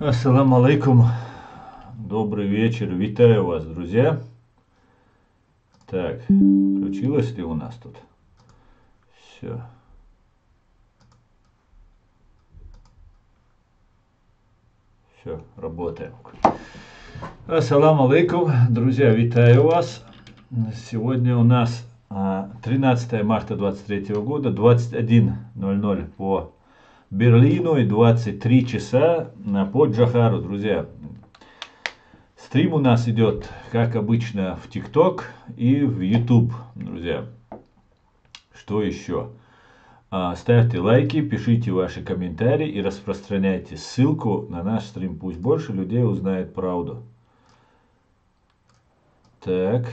Ассаламу алейкум. Добрый вечер. Витаю вас, друзья. Так, включилось ли у нас тут? Все. Все, работаем. Ассаламу алейкум. Друзья, витаю вас. Сегодня у нас 13 марта 23 года, 21:00 по Берлину и 23 часа по Джохару, друзья. Стрим у нас идет, как обычно, в ТикТок и в YouTube, друзья. Что еще? Ставьте лайки, пишите ваши комментарии и распространяйте ссылку на наш стрим. Пусть больше людей узнает правду. Так.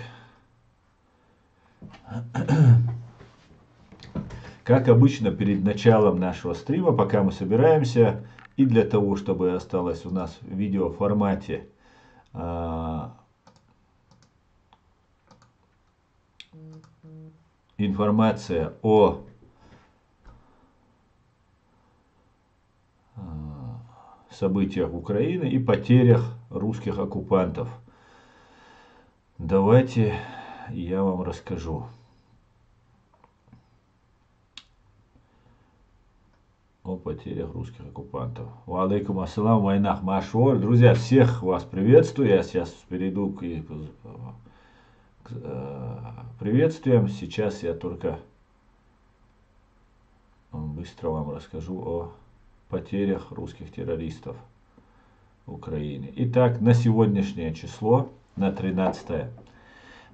Как обычно, перед началом нашего стрима, пока мы собираемся, и для того, чтобы осталось у нас в видеоформате информация о событиях Украины и потерях русских оккупантов. Давайте я вам расскажу. О потерях русских оккупантов. Валейкум ассалам, войнах машвор. Друзья, всех вас приветствую. Я сейчас перейду к приветствиям. Сейчас я только быстро вам расскажу о потерях русских террористов в Украине. Итак, на сегодняшнее число, на 13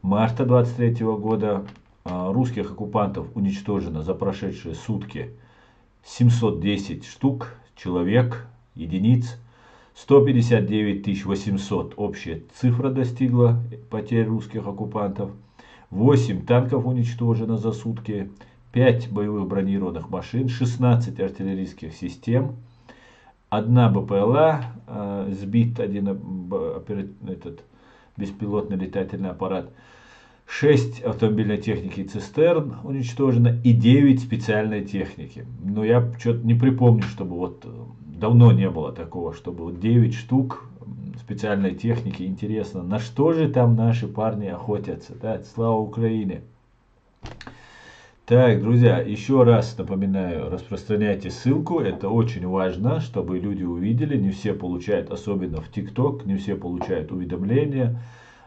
марта 23 года, русских оккупантов уничтожено за прошедшие сутки 710 штук, человек, единиц, 159 800 общая цифра достигла потерь русских оккупантов, 8 танков уничтожено за сутки, 5 боевых бронированных машин, 16 артиллерийских систем, 1 БПЛА, сбит один беспилотный летательный аппарат, 6 автомобильной техники цистерн уничтожено и 9 специальной техники. Но я что-то не припомню, чтобы вот давно не было такого, чтобы вот 9 штук специальной техники. Интересно, на что же там наши парни охотятся? Да? Слава Украине! Так, друзья, еще раз напоминаю, распространяйте ссылку, это очень важно, чтобы люди увидели, не все получают, особенно в ТикТок, не все получают уведомления,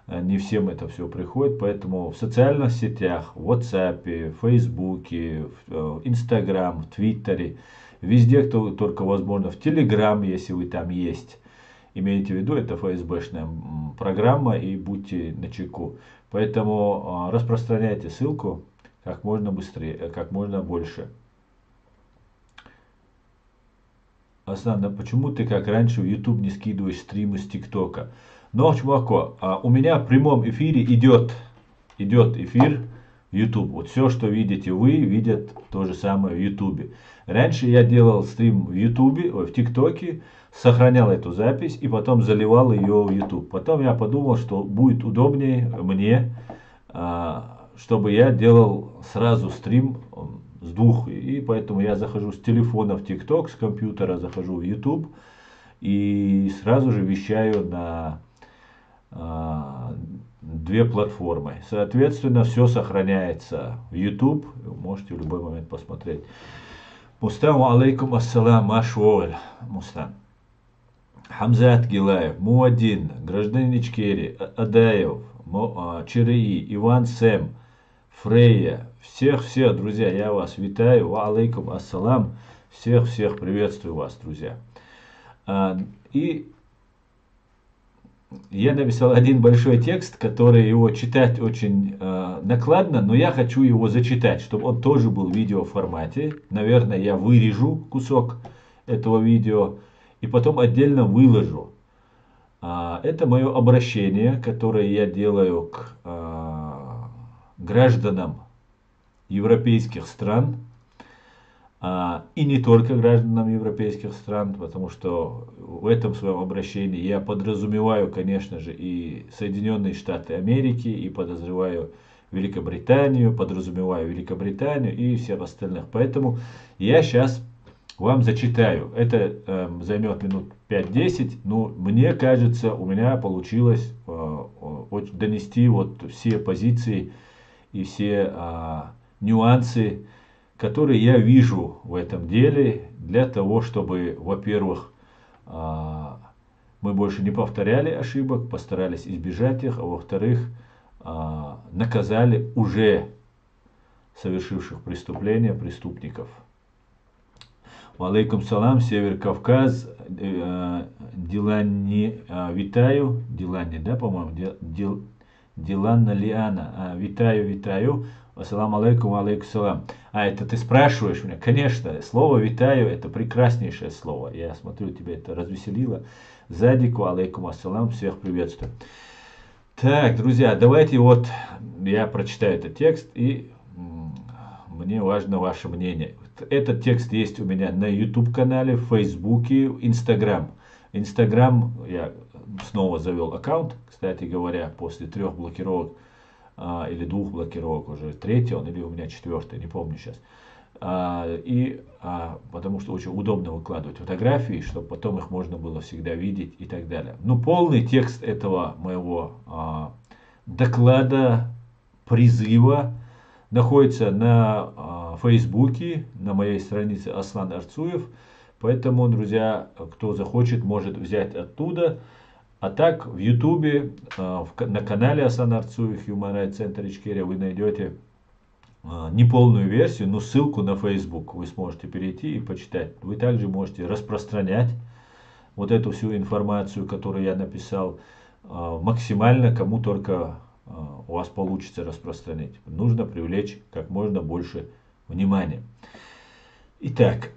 не всем это все приходит, поэтому в социальных сетях, в WhatsApp, в Facebook, в Instagram, в Твиттере, везде, кто только возможно, в Telegram, если вы там есть, имейте в виду, это ФСБшная программа и будьте начеку. Поэтому распространяйте ссылку как можно быстрее, как можно больше. Основно, почему ты как раньше в YouTube не скидываешь стримы с ТикТока? Но, чувако, у меня в прямом эфире идет эфир в YouTube. Вот все, что видите вы, видят то же самое в YouTube. Раньше я делал стрим в YouTube, в ТикТоке, сохранял эту запись и потом заливал ее в YouTube. Потом я подумал, что будет удобнее мне, чтобы я делал сразу стрим с двух. И поэтому я захожу с телефона в ТикТок, с компьютера захожу в YouTube и сразу же вещаю на 2 платформы. Соответственно, все сохраняется в YouTube. Вы можете в любой момент посмотреть. Мустам алейкум ассалам машволь. Мустам. Хамзат Гилаев, Муаддин, гражданин Ичкерии, Адаев, Чирии, Иван Сэм, Фрейя. Всех, друзья, я вас витаю. Ва алейкум ассалам. Всех приветствую вас, друзья. И я написал один большой текст, который его читать очень накладно, но я хочу его зачитать, чтобы он тоже был в видеоформате. Наверное, я вырежу кусок этого видео и потом отдельно выложу. Это мое обращение, которое я делаю к гражданам европейских стран. И не только гражданам европейских стран, потому что в этом своем обращении я подразумеваю, конечно же, и Соединенные Штаты Америки, и подозреваю Великобританию, подразумеваю Великобританию и всех остальных. Поэтому я сейчас вам зачитаю. Это займет минут 5-10, но мне кажется, у меня получилось донести вот все позиции и все нюансы, которые я вижу в этом деле, для того, чтобы, во-первых, мы больше не повторяли ошибок, постарались избежать их, а во-вторых, наказали уже совершивших преступления преступников. Алейкум салам, Север Кавказ, Диланни, витаю, Диланни, да, по-моему, Диланна Лиана, витаю, ассаламу алейкум, алейкум салам. Это ты спрашиваешь меня? Конечно, слово витаю, это прекраснейшее слово, я смотрю, тебя это развеселило. Задику, алейкум ассалам, всех приветствую. Так, друзья, давайте вот я прочитаю этот текст, и мне важно ваше мнение. Этот текст есть у меня на YouTube канале, в Фейсбуке, Instagram. Instagram я снова завел аккаунт, кстати говоря, после 3 блокировок или 2 блокировок, уже 3 он или у меня 4, не помню сейчас. Потому что очень удобно выкладывать фотографии, чтобы потом их можно было всегда видеть и так далее. Но полный текст этого моего доклада, призыва находится на Фейсбуке, на моей странице Аслан Арцуев. Поэтому, друзья, кто захочет, может взять оттуда. А так, в Ютубе, на канале Аслан Арцуев, Human Rights Center Ичкерия, вы найдете не полную версию, но ссылку на Facebook. Вы сможете перейти и почитать. Вы также можете распространять вот эту всю информацию, которую я написал, максимально, кому только у вас получится распространить. Нужно привлечь как можно больше внимания. Итак,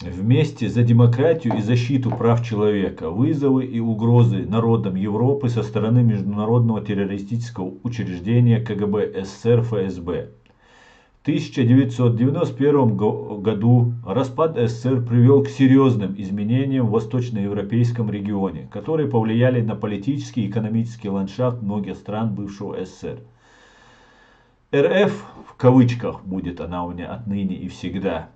вместе за демократию и защиту прав человека. Вызовы и угрозы народам Европы со стороны международного террористического учреждения КГБ СССР ФСБ. В 1991 году распад СССР привел к серьезным изменениям в восточноевропейском регионе, которые повлияли на политический и экономический ландшафт многих стран бывшего СССР. РФ, в кавычках будет она у меня отныне и всегда,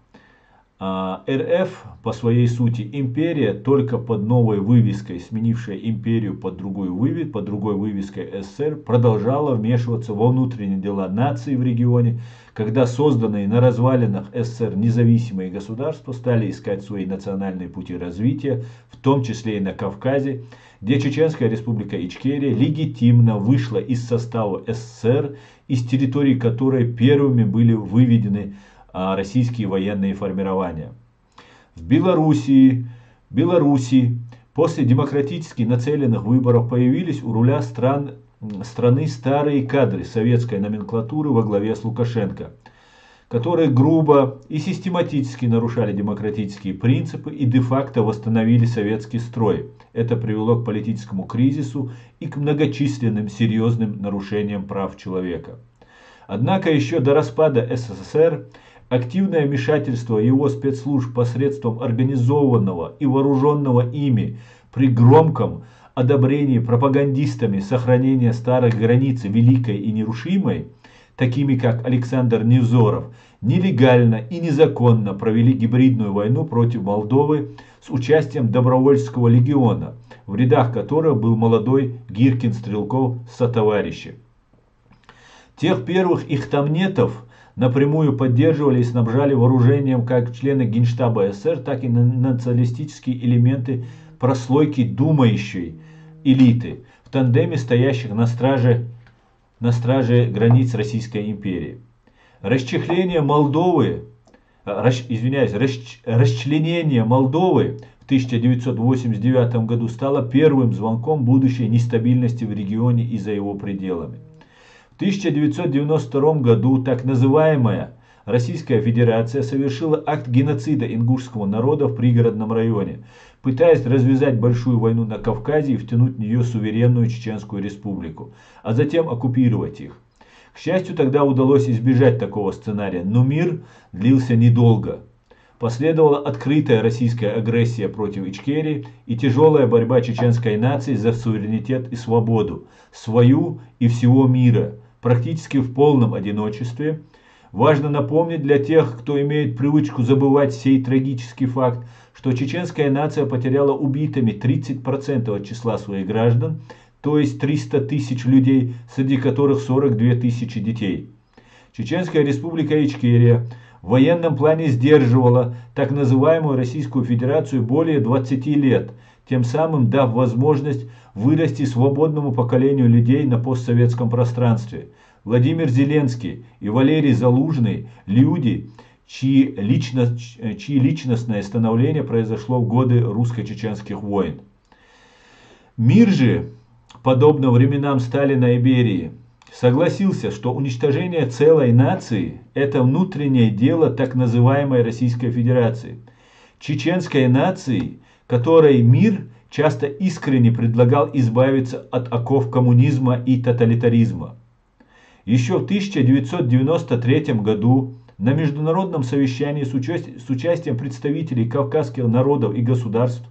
РФ по своей сути империя, только под новой вывеской, сменившая империю под другой вывеской СССР, продолжала вмешиваться во внутренние дела наций в регионе, когда созданные на развалинах СССР независимые государства стали искать свои национальные пути развития, в том числе и на Кавказе, где Чеченская республика Ичкерия легитимно вышла из состава СССР, из территории которой первыми были выведены российские военные формирования. В Белоруссии после демократически нацеленных выборов появились у руля страны старые кадры советской номенклатуры во главе с Лукашенко, которые грубо и систематически нарушали демократические принципы и де-факто восстановили советский строй. Это привело к политическому кризису и к многочисленным серьезным нарушениям прав человека. Однако еще до распада СССР активное вмешательство его спецслужб посредством организованного и вооруженного ими при громком одобрении пропагандистами сохранения старых границ великой и нерушимой, такими как Александр Невзоров, нелегально и незаконно провели гибридную войну против Молдовы с участием добровольческого легиона, в рядах которого был молодой Гиркин Стрелков сотоварищи. Тех первых ихтамнетов напрямую поддерживали и снабжали вооружением как члены Генштаба СССР, так и националистические элементы прослойки думающей элиты, в тандеме стоящих на страже границ Российской империи. Расчленение Молдовы в 1989 году стало первым звонком будущей нестабильности в регионе и за его пределами. В 1992 году так называемая Российская Федерация совершила акт геноцида ингушского народа в пригородном районе, пытаясь развязать большую войну на Кавказе и втянуть в нее суверенную Чеченскую республику, а затем оккупировать их. К счастью, тогда удалось избежать такого сценария, но мир длился недолго. Последовала открытая российская агрессия против Ичкерии и тяжелая борьба чеченской нации за суверенитет и свободу, свою и всего мира, практически в полном одиночестве, Важно напомнить для тех, кто имеет привычку забывать сей трагический факт, что чеченская нация потеряла убитыми 30% от числа своих граждан, то есть 300 тысяч людей, среди которых 42 тысячи детей. Чеченская республика Ичкерия в военном плане сдерживала так называемую Российскую Федерацию более 20 лет, тем самым дав возможность вырасти свободному поколению людей на постсоветском пространстве. Владимир Зеленский и Валерий Залужный – люди, чьи личностное становление произошло в годы русско-чеченских войн. Мир же, подобно временам Сталина и Берии, согласился, что уничтожение целой нации – это внутреннее дело так называемой Российской Федерации. Чеченской нации, которой мир часто искренне предлагал избавиться от оков коммунизма и тоталитаризма. Еще в 1993 году на международном совещании с участием представителей кавказских народов и государств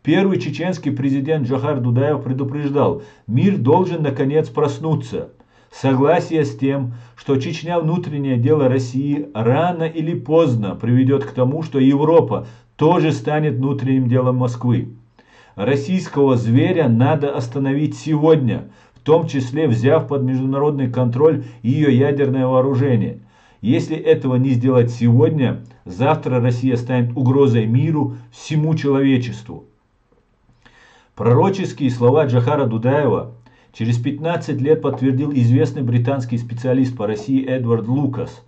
первый чеченский президент Джохар Дудаев предупреждал: мир должен наконец проснуться. Согласие с тем, что Чечня внутреннее дело России, рано или поздно приведет к тому, что Европа тоже станет внутренним делом Москвы. Российского зверя надо остановить сегодня, в том числе взяв под международный контроль ее ядерное вооружение. Если этого не сделать сегодня, завтра Россия станет угрозой миру, всему человечеству. Пророческие слова Джохара Дудаева через 15 лет подтвердил известный британский специалист по России Эдвард Лукас.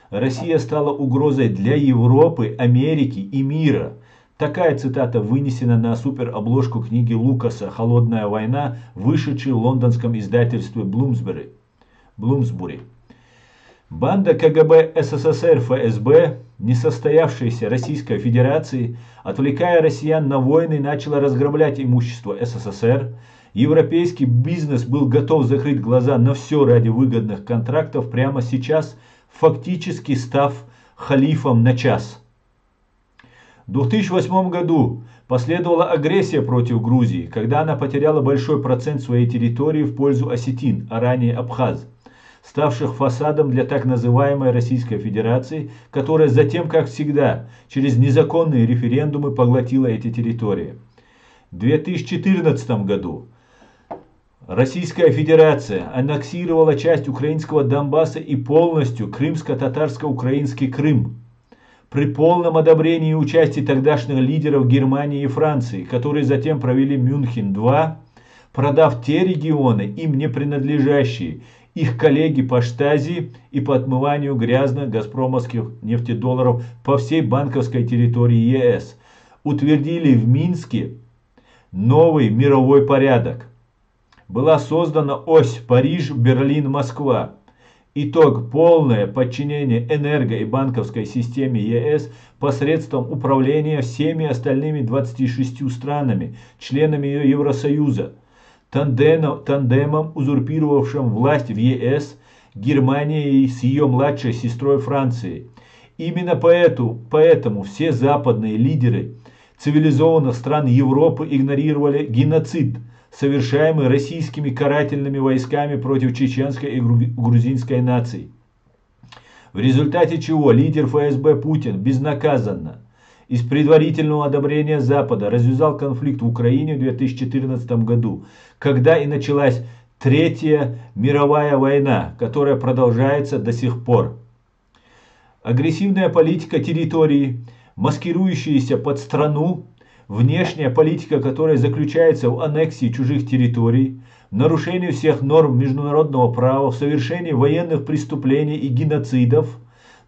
Россия стала угрозой для Европы, Америки и мира. Такая цитата вынесена на суперобложку книги Лукаса «Холодная война», вышедшей в лондонском издательстве Блумсбери. Банда КГБ СССР ФСБ, несостоявшейся Российской Федерации, отвлекая россиян на войны, начала разграблять имущество СССР. Европейский бизнес был готов закрыть глаза на все ради выгодных контрактов прямо сейчас, фактически став халифом на час. В 2008 году последовала агрессия против Грузии, когда она потеряла большой процент своей территории в пользу осетин, а ранее Абхаз, ставших фасадом для так называемой Российской Федерации, которая затем, как всегда, через незаконные референдумы поглотила эти территории. В 2014 году Российская Федерация аннексировала часть украинского Донбасса и полностью крымско-татарско-украинский Крым, при полном одобрении и участии тогдашних лидеров Германии и Франции, которые затем провели Мюнхен-2, продав те регионы, им не принадлежащие, их коллеги по штази и по отмыванию грязных газпромовских нефтедолларов по всей банковской территории ЕС, утвердили в Минске новый мировой порядок. Была создана ось Париж-Берлин-Москва. Итог – полное подчинение энерго- и банковской системе ЕС посредством управления всеми остальными 26 странами, членами Евросоюза, тандемом, узурпировавшим власть в ЕС, Германией с ее младшей сестрой Францией. Именно поэтому все западные лидеры цивилизованных стран Европы игнорировали геноцид, совершаемый российскими карательными войсками против чеченской и грузинской наций. В результате чего лидер ФСБ Путин безнаказанно и с предварительного одобрения Запада развязал конфликт в Украине в 2014 году, когда и началась Третья мировая война, которая продолжается до сих пор. Агрессивная политика территории, маскирующаяся под страну, внешняя политика, которая заключается в аннексии чужих территорий, нарушении всех норм международного права, в совершении военных преступлений и геноцидов,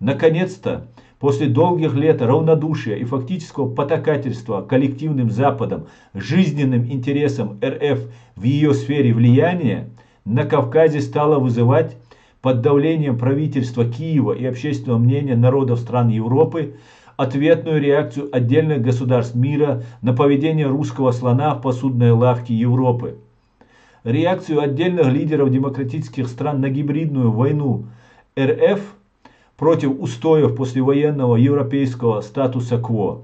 наконец-то, после долгих лет равнодушия и фактического потакательства коллективным Западом жизненным интересам РФ в ее сфере влияния, на Кавказе стала вызывать под давлением правительства Киева и общественного мнения народов стран Европы ответную реакцию отдельных государств мира на поведение русского слона в посудной лавке Европы. Реакцию отдельных лидеров демократических стран на гибридную войну РФ против устоев послевоенного европейского статуса-кво.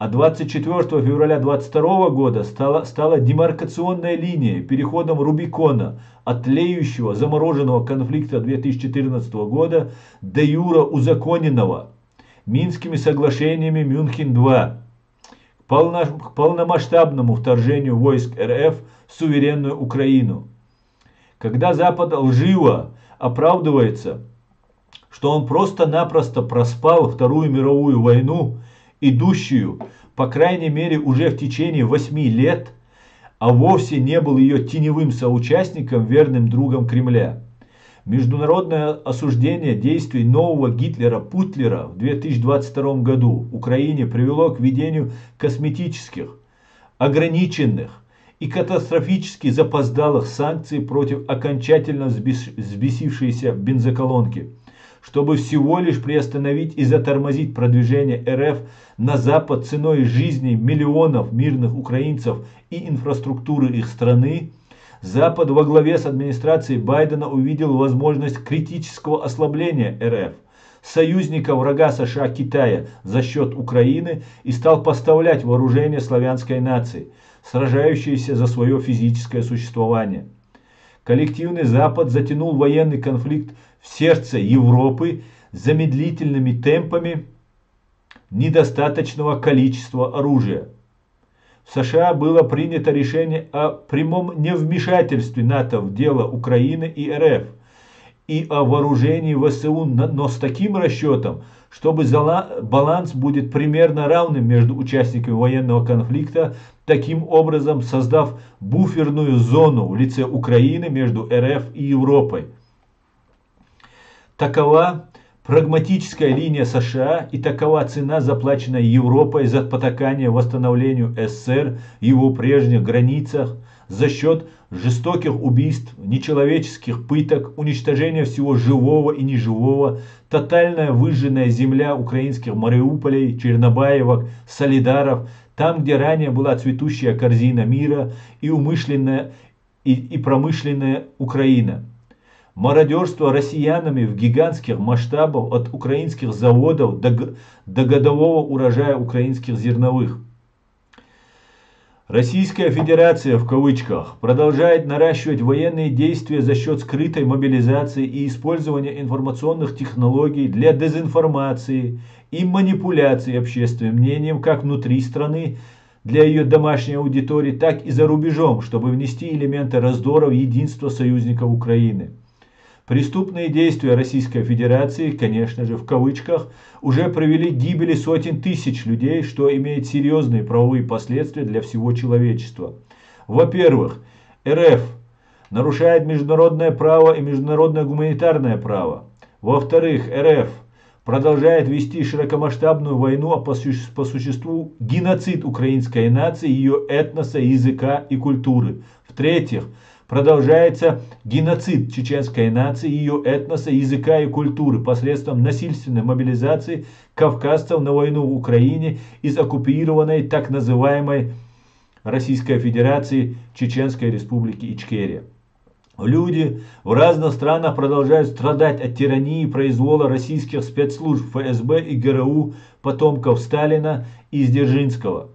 А 24 февраля 22 года стала демаркационная линия, переходом Рубикона от тлеющего замороженного конфликта 2014 года до юра узаконенного Минскими соглашениями Мюнхен-2 к полномасштабному вторжению войск РФ в суверенную Украину. Когда Запад лживо оправдывается, что он просто-напросто проспал Вторую мировую войну, идущую, по крайней мере, уже в течение 8 лет, а вовсе не был ее теневым соучастником, верным другом Кремля. Международное осуждение действий нового Гитлера-Путлера в 2022 году в Украине привело к введению косметических, ограниченных и катастрофически запоздалых санкций против окончательно взбесившейся бензоколонки, чтобы всего лишь приостановить и затормозить продвижение РФ на Запад ценой жизней миллионов мирных украинцев и инфраструктуры их страны. Запад во главе с администрацией Байдена увидел возможность критического ослабления РФ, союзника врага США Китая за счет Украины, и стал поставлять вооружение славянской нации, сражающейся за свое физическое существование. Коллективный Запад затянул военный конфликт в сердце Европы замедлительными темпами недостаточного количества оружия. В США было принято решение о прямом невмешательстве НАТО в дело Украины и РФ и о вооружении ВСУ, но с таким расчетом, чтобы баланс будет примерно равным между участниками военного конфликта, таким образом создав буферную зону в лице Украины между РФ и Европой. Такова прагматическая линия США и такова цена, заплаченная Европой за потакание восстановлению СССР в его прежних границах за счет жестоких убийств, нечеловеческих пыток, уничтожения всего живого и неживого, тотальная выжженная земля украинских Мариуполей, Чернобаевок, Солидаров, там, где ранее была цветущая корзина мира и умышленная и промышленная Украина. Мародерство россиянами в гигантских масштабах от украинских заводов до годового урожая украинских зерновых. Российская Федерация, в кавычках, продолжает наращивать военные действия за счет скрытой мобилизации и использования информационных технологий для дезинформации и манипуляции общественным мнением как внутри страны для ее домашней аудитории, так и за рубежом, чтобы внести элементы раздора в единство союзников Украины. Преступные действия Российской Федерации, конечно же, в кавычках, уже привели к гибели сотен тысяч людей, что имеет серьезные правовые последствия для всего человечества. Во-первых, РФ нарушает международное право и международное гуманитарное право. Во-вторых, РФ продолжает вести широкомасштабную войну, а по существу геноцид украинской нации, ее этноса, языка и культуры. В-третьих, продолжается геноцид чеченской нации, ее этноса, языка и культуры посредством насильственной мобилизации кавказцев на войну в Украине из оккупированной так называемой Российской Федерации Чеченской Республики Ичкерия. Люди в разных странах продолжают страдать от тирании и произвола российских спецслужб ФСБ и ГРУ, потомков Сталина и Дзержинского.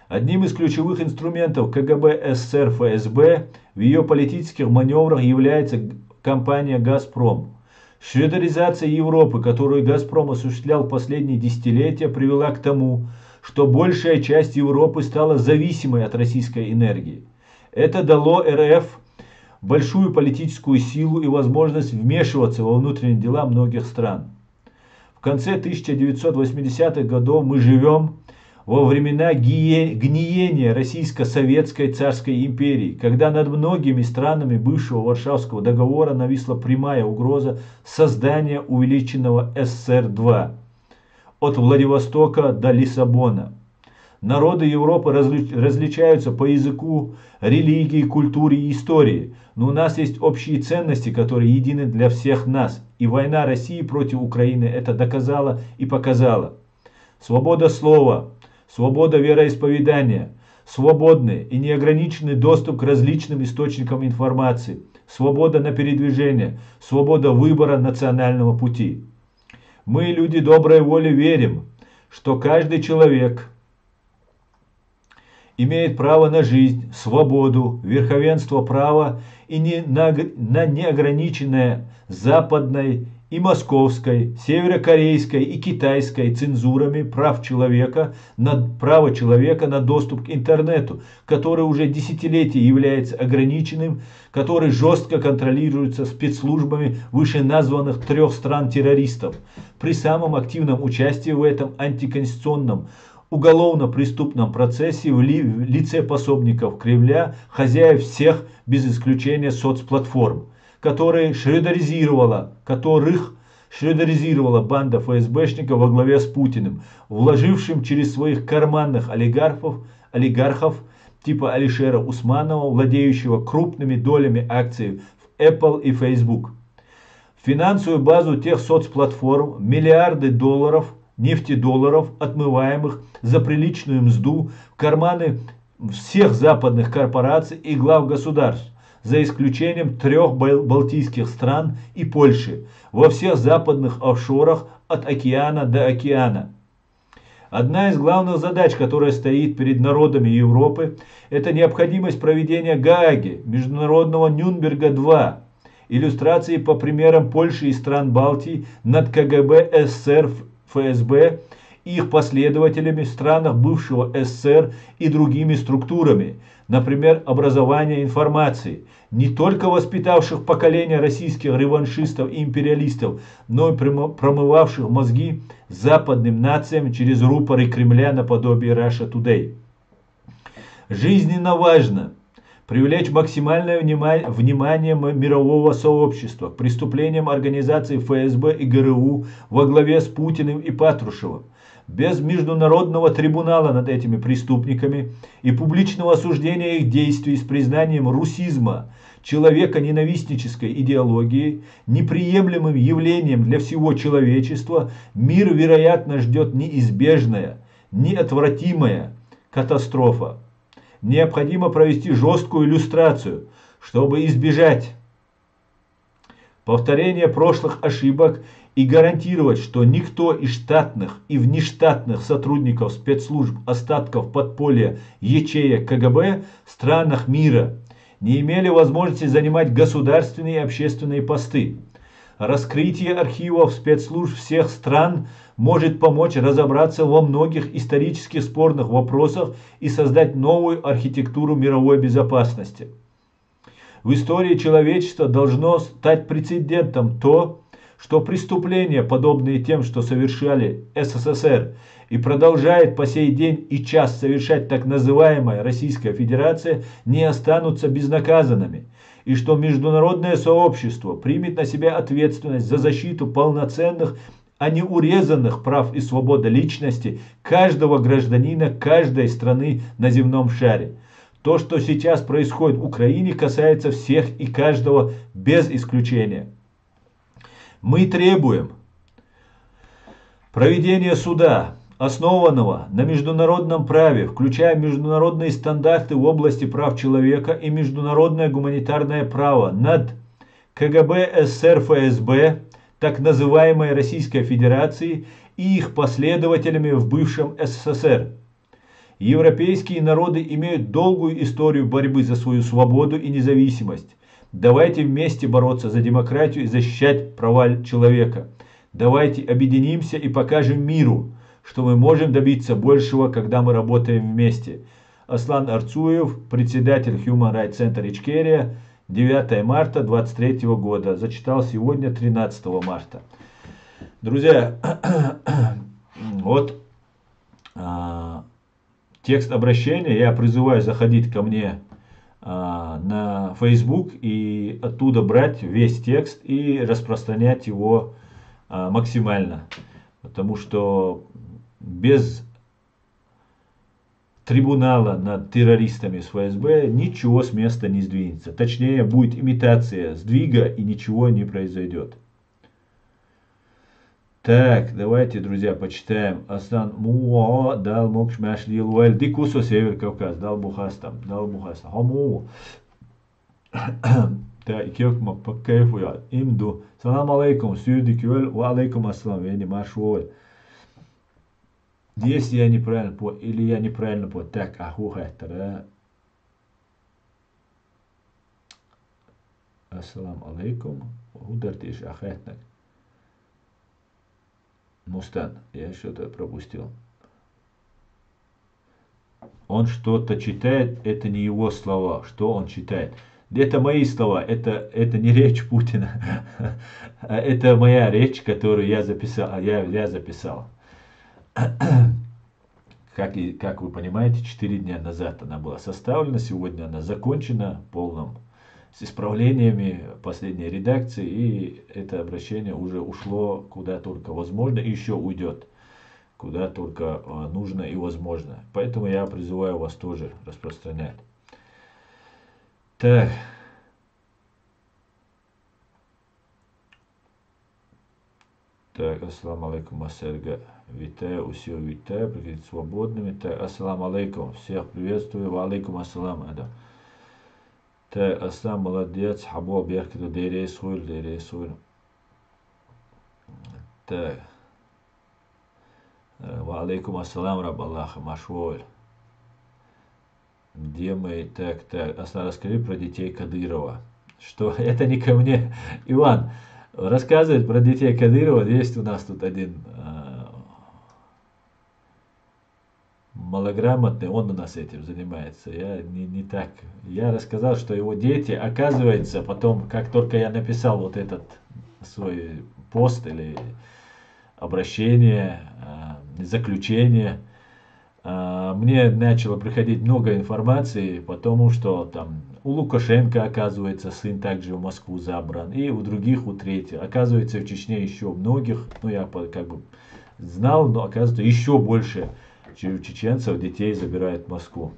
Одним из ключевых инструментов КГБ СССР ФСБ в ее политических маневрах является компания «Газпром». Швейцаризация Европы, которую «Газпром» осуществлял последние десятилетия, привела к тому, что большая часть Европы стала зависимой от российской энергии. Это дало РФ большую политическую силу и возможность вмешиваться во внутренние дела многих стран. В конце 1980-х годов мы живем во времена гниения Российско-Советской царской империи, когда над многими странами бывшего Варшавского договора нависла прямая угроза создания увеличенного СССР-2 от Владивостока до Лиссабона. Народы Европы различаются по языку, религии, культуре и истории, но у нас есть общие ценности, которые едины для всех нас, и война России против Украины это доказала и показала. Свобода слова, свобода вероисповедания, свободный и неограниченный доступ к различным источникам информации, свобода на передвижение, свобода выбора национального пути. Мы, люди доброй воли, верим, что каждый человек имеет право на жизнь, свободу, верховенство права и на неограниченное западной и московской, северокорейской и китайской цензурами право человека на доступ к интернету, который уже десятилетия является ограниченным, который жестко контролируется спецслужбами вышеназванных 3 стран-террористов. При самом активном участии в этом антиконституционном уголовно-преступном процессе в лице пособников Кремля, хозяев всех без исключения соцплатформ, которых шредеризировала банда ФСБшников во главе с Путиным, вложившим через своих карманных олигархов типа Алишера Усманова, владеющего крупными долями акций в Apple и Facebook. В финансовую базу тех соцплатформ миллиарды нефтедолларов, отмываемых за приличную мзду в карманы всех западных корпораций и глав государств, за исключением 3 балтийских стран и Польши, во всех западных офшорах от океана до океана. Одна из главных задач, которая стоит перед народами Европы, это необходимость проведения Гааги, Международного Нюрнберга-2, иллюстрации по примерам Польши и стран Балтии над КГБ, СССР, ФСБ и их последователями в странах бывшего СССР и другими структурами, например, образование информации, не только воспитавших поколение российских реваншистов и империалистов, но и промывавших мозги западным нациям через рупоры Кремля наподобие Russia Today. Жизненно важно привлечь максимальное внимание мирового сообщества к преступлениям организаций ФСБ и ГРУ во главе с Путиным и Патрушевым. Без международного трибунала над этими преступниками и публичного осуждения их действий с признанием русизма, человеконенавистнической идеологии, неприемлемым явлением для всего человечества, мир, вероятно, ждет неизбежная, неотвратимая катастрофа. Необходимо провести жесткую иллюстрацию, чтобы избежать повторения прошлых ошибок и гарантировать, что никто из штатных и внештатных сотрудников спецслужб остатков подполья ячеек КГБ в странах мира не имели возможности занимать государственные и общественные посты. Раскрытие архивов спецслужб всех стран может помочь разобраться во многих исторически спорных вопросах и создать новую архитектуру мировой безопасности. В истории человечества должно стать прецедентом то, что преступления, подобные тем, что совершали СССР и продолжает по сей день и час совершать так называемая Российская Федерация, не останутся безнаказанными, и что международное сообщество примет на себя ответственность за защиту полноценных, а не урезанных прав и свободы личности каждого гражданина каждой страны на земном шаре. То, что сейчас происходит в Украине, касается всех и каждого без исключения. Мы требуем проведения суда, основанного на международном праве, включая международные стандарты в области прав человека и международное гуманитарное право над КГБ, СССР, ФСБ, так называемой Российской Федерации и их последователями в бывшем СССР. Европейские народы имеют долгую историю борьбы за свою свободу и независимость. Давайте вместе бороться за демократию и защищать права человека. Давайте объединимся и покажем миру, что мы можем добиться большего, когда мы работаем вместе. Аслан Арцуев, председатель Human Rights Center Ичкерия, 9 марта 2023 года. Зачитал сегодня 13 марта. Друзья, вот текст обращения. Я призываю заходить ко мне на Facebook и оттуда брать весь текст и распространять его максимально. Потому что без трибунала над террористами с ФСБ ничего с места не сдвинется. Точнее, будет имитация сдвига и ничего не произойдет. Так, давайте, друзья, почитаем. Асан Муа дал мокшмаш лилуэль дикусо Север Кавказ дал бухастам хаму. Да, икёкма покайфуя имду. Салам алейкум сюрдикюэль ва алейкум ассалам вени маршуэль. Если я неправильно понял, или я неправильно понял, так, это, да? Ассаламу алейкум. Ударьтесь, ахетнак. Мустан, я что-то пропустил. Он что-то читает, это не его слова. Что он читает? Это мои слова, это не речь Путина. Это моя речь, которую я записал. Я записал. Как вы понимаете, 4 дня назад она была составлена, сегодня она закончена полным с исправлениями последней редакции, и это обращение уже ушло куда только возможно и еще уйдет куда только нужно и возможно. Поэтому я призываю вас тоже распространять. Так. Так, ассаламу алейкум, Асерга. Витаю, усіх витаю, приходите свободными. Так, ассаламу алейкум, всех приветствую, ва алейкум ассалам, Адам. Так, аслам, молодец, хабо, беркету, дейрей Так. Ва алейкум ассалам, раб Аллаха, машволь. Где мы? Так, Аслан, расскажи про детей Кадырова. Что? Это не ко мне. Иван, рассказывает про детей Кадырова. Есть у нас тут один малограмотный, он у нас этим занимается. Я не так. Я рассказал, что его дети, оказывается, потом, как только я написал вот этот свой пост или обращение, заключение, мне начало приходить много информации, потому что там у Лукашенко, оказывается, сын также в Москву забран, и у других, у третьих. Оказывается, в Чечне еще многих, ну я как бы знал, но оказывается, еще больше чеченцев детей забирают в Москву.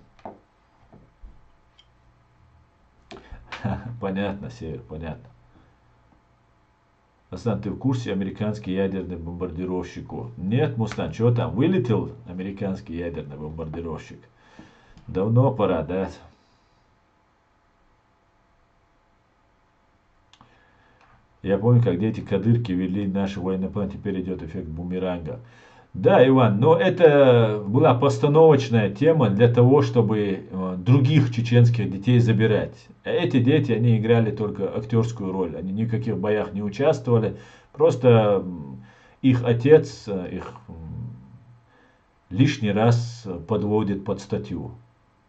Понятно, Север, понятно. Мустан, ты в курсе американский ядерный бомбардировщик? Нет, Мустан, что там? Вылетел американский ядерный бомбардировщик? Давно пора, да? Я помню, как дети Кадырки вели наши военнопланы, теперь идет эффект бумеранга. Да, Иван, но это была постановочная тема для того, чтобы других чеченских детей забирать. Эти дети, они играли только актерскую роль, они ни в каких боях не участвовали. Просто их отец их лишний раз подводит под статью.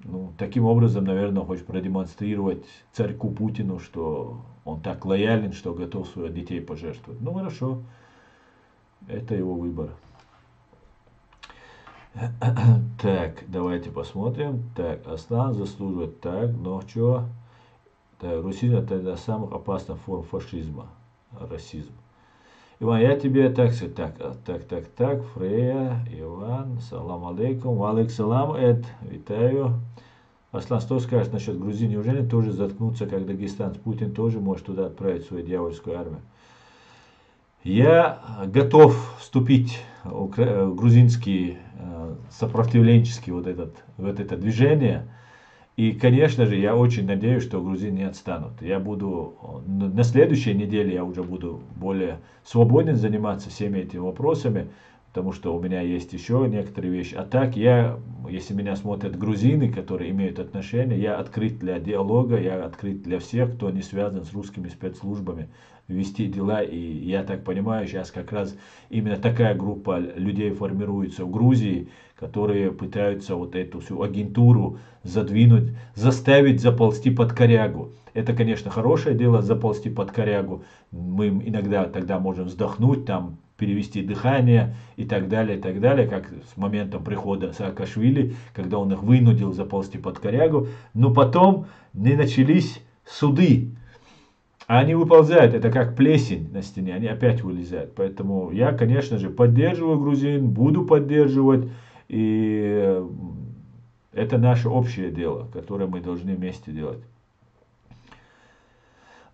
Ну, таким образом, наверное, хочет продемонстрировать царьку Путину, что он так лоялен, что готов своих детей пожертвовать. Ну, хорошо, это его выбор. Так, давайте посмотрим. Так, Аслан заслуживает. Так, но что? Так, русизм это одна из самых опасных форм фашизма. Расизм. Иван, я тебе так сказать. Так, Фрея, Иван, салам алейкум. Валейк салам, Эд, витаю. Аслан, что скажешь насчет Грузии? Неужели тоже заткнуться, как Дагестан? Путин тоже может туда отправить свою дьявольскую армию? Я готов вступить в грузинский сопротивленческий вот это движение. И, конечно же, я очень надеюсь, что грузины не отстанут. Я буду, на следующей неделе я уже буду более свободен заниматься всеми этими вопросами, потому что у меня есть еще некоторые вещи. А так, если меня смотрят грузины, которые имеют отношение, я открыт для диалога, я открыт для всех, кто не связан с русскими спецслужбами, вести дела. И я так понимаю, сейчас как раз именно такая группа людей формируется в Грузии, которые пытаются вот эту всю агентуру задвинуть, заставить заползти под корягу. Это, конечно, хорошее дело заползти под корягу. Мы иногда тогда можем вздохнуть, там, перевести дыхание и так далее, как с моментом прихода Саакашвили, когда он их вынудил заползти под корягу. Но потом не начались суды. А они выползают, это как плесень на стене, они опять вылезают. Поэтому я, конечно же, поддерживаю грузин, буду поддерживать. И это наше общее дело, которое мы должны вместе делать.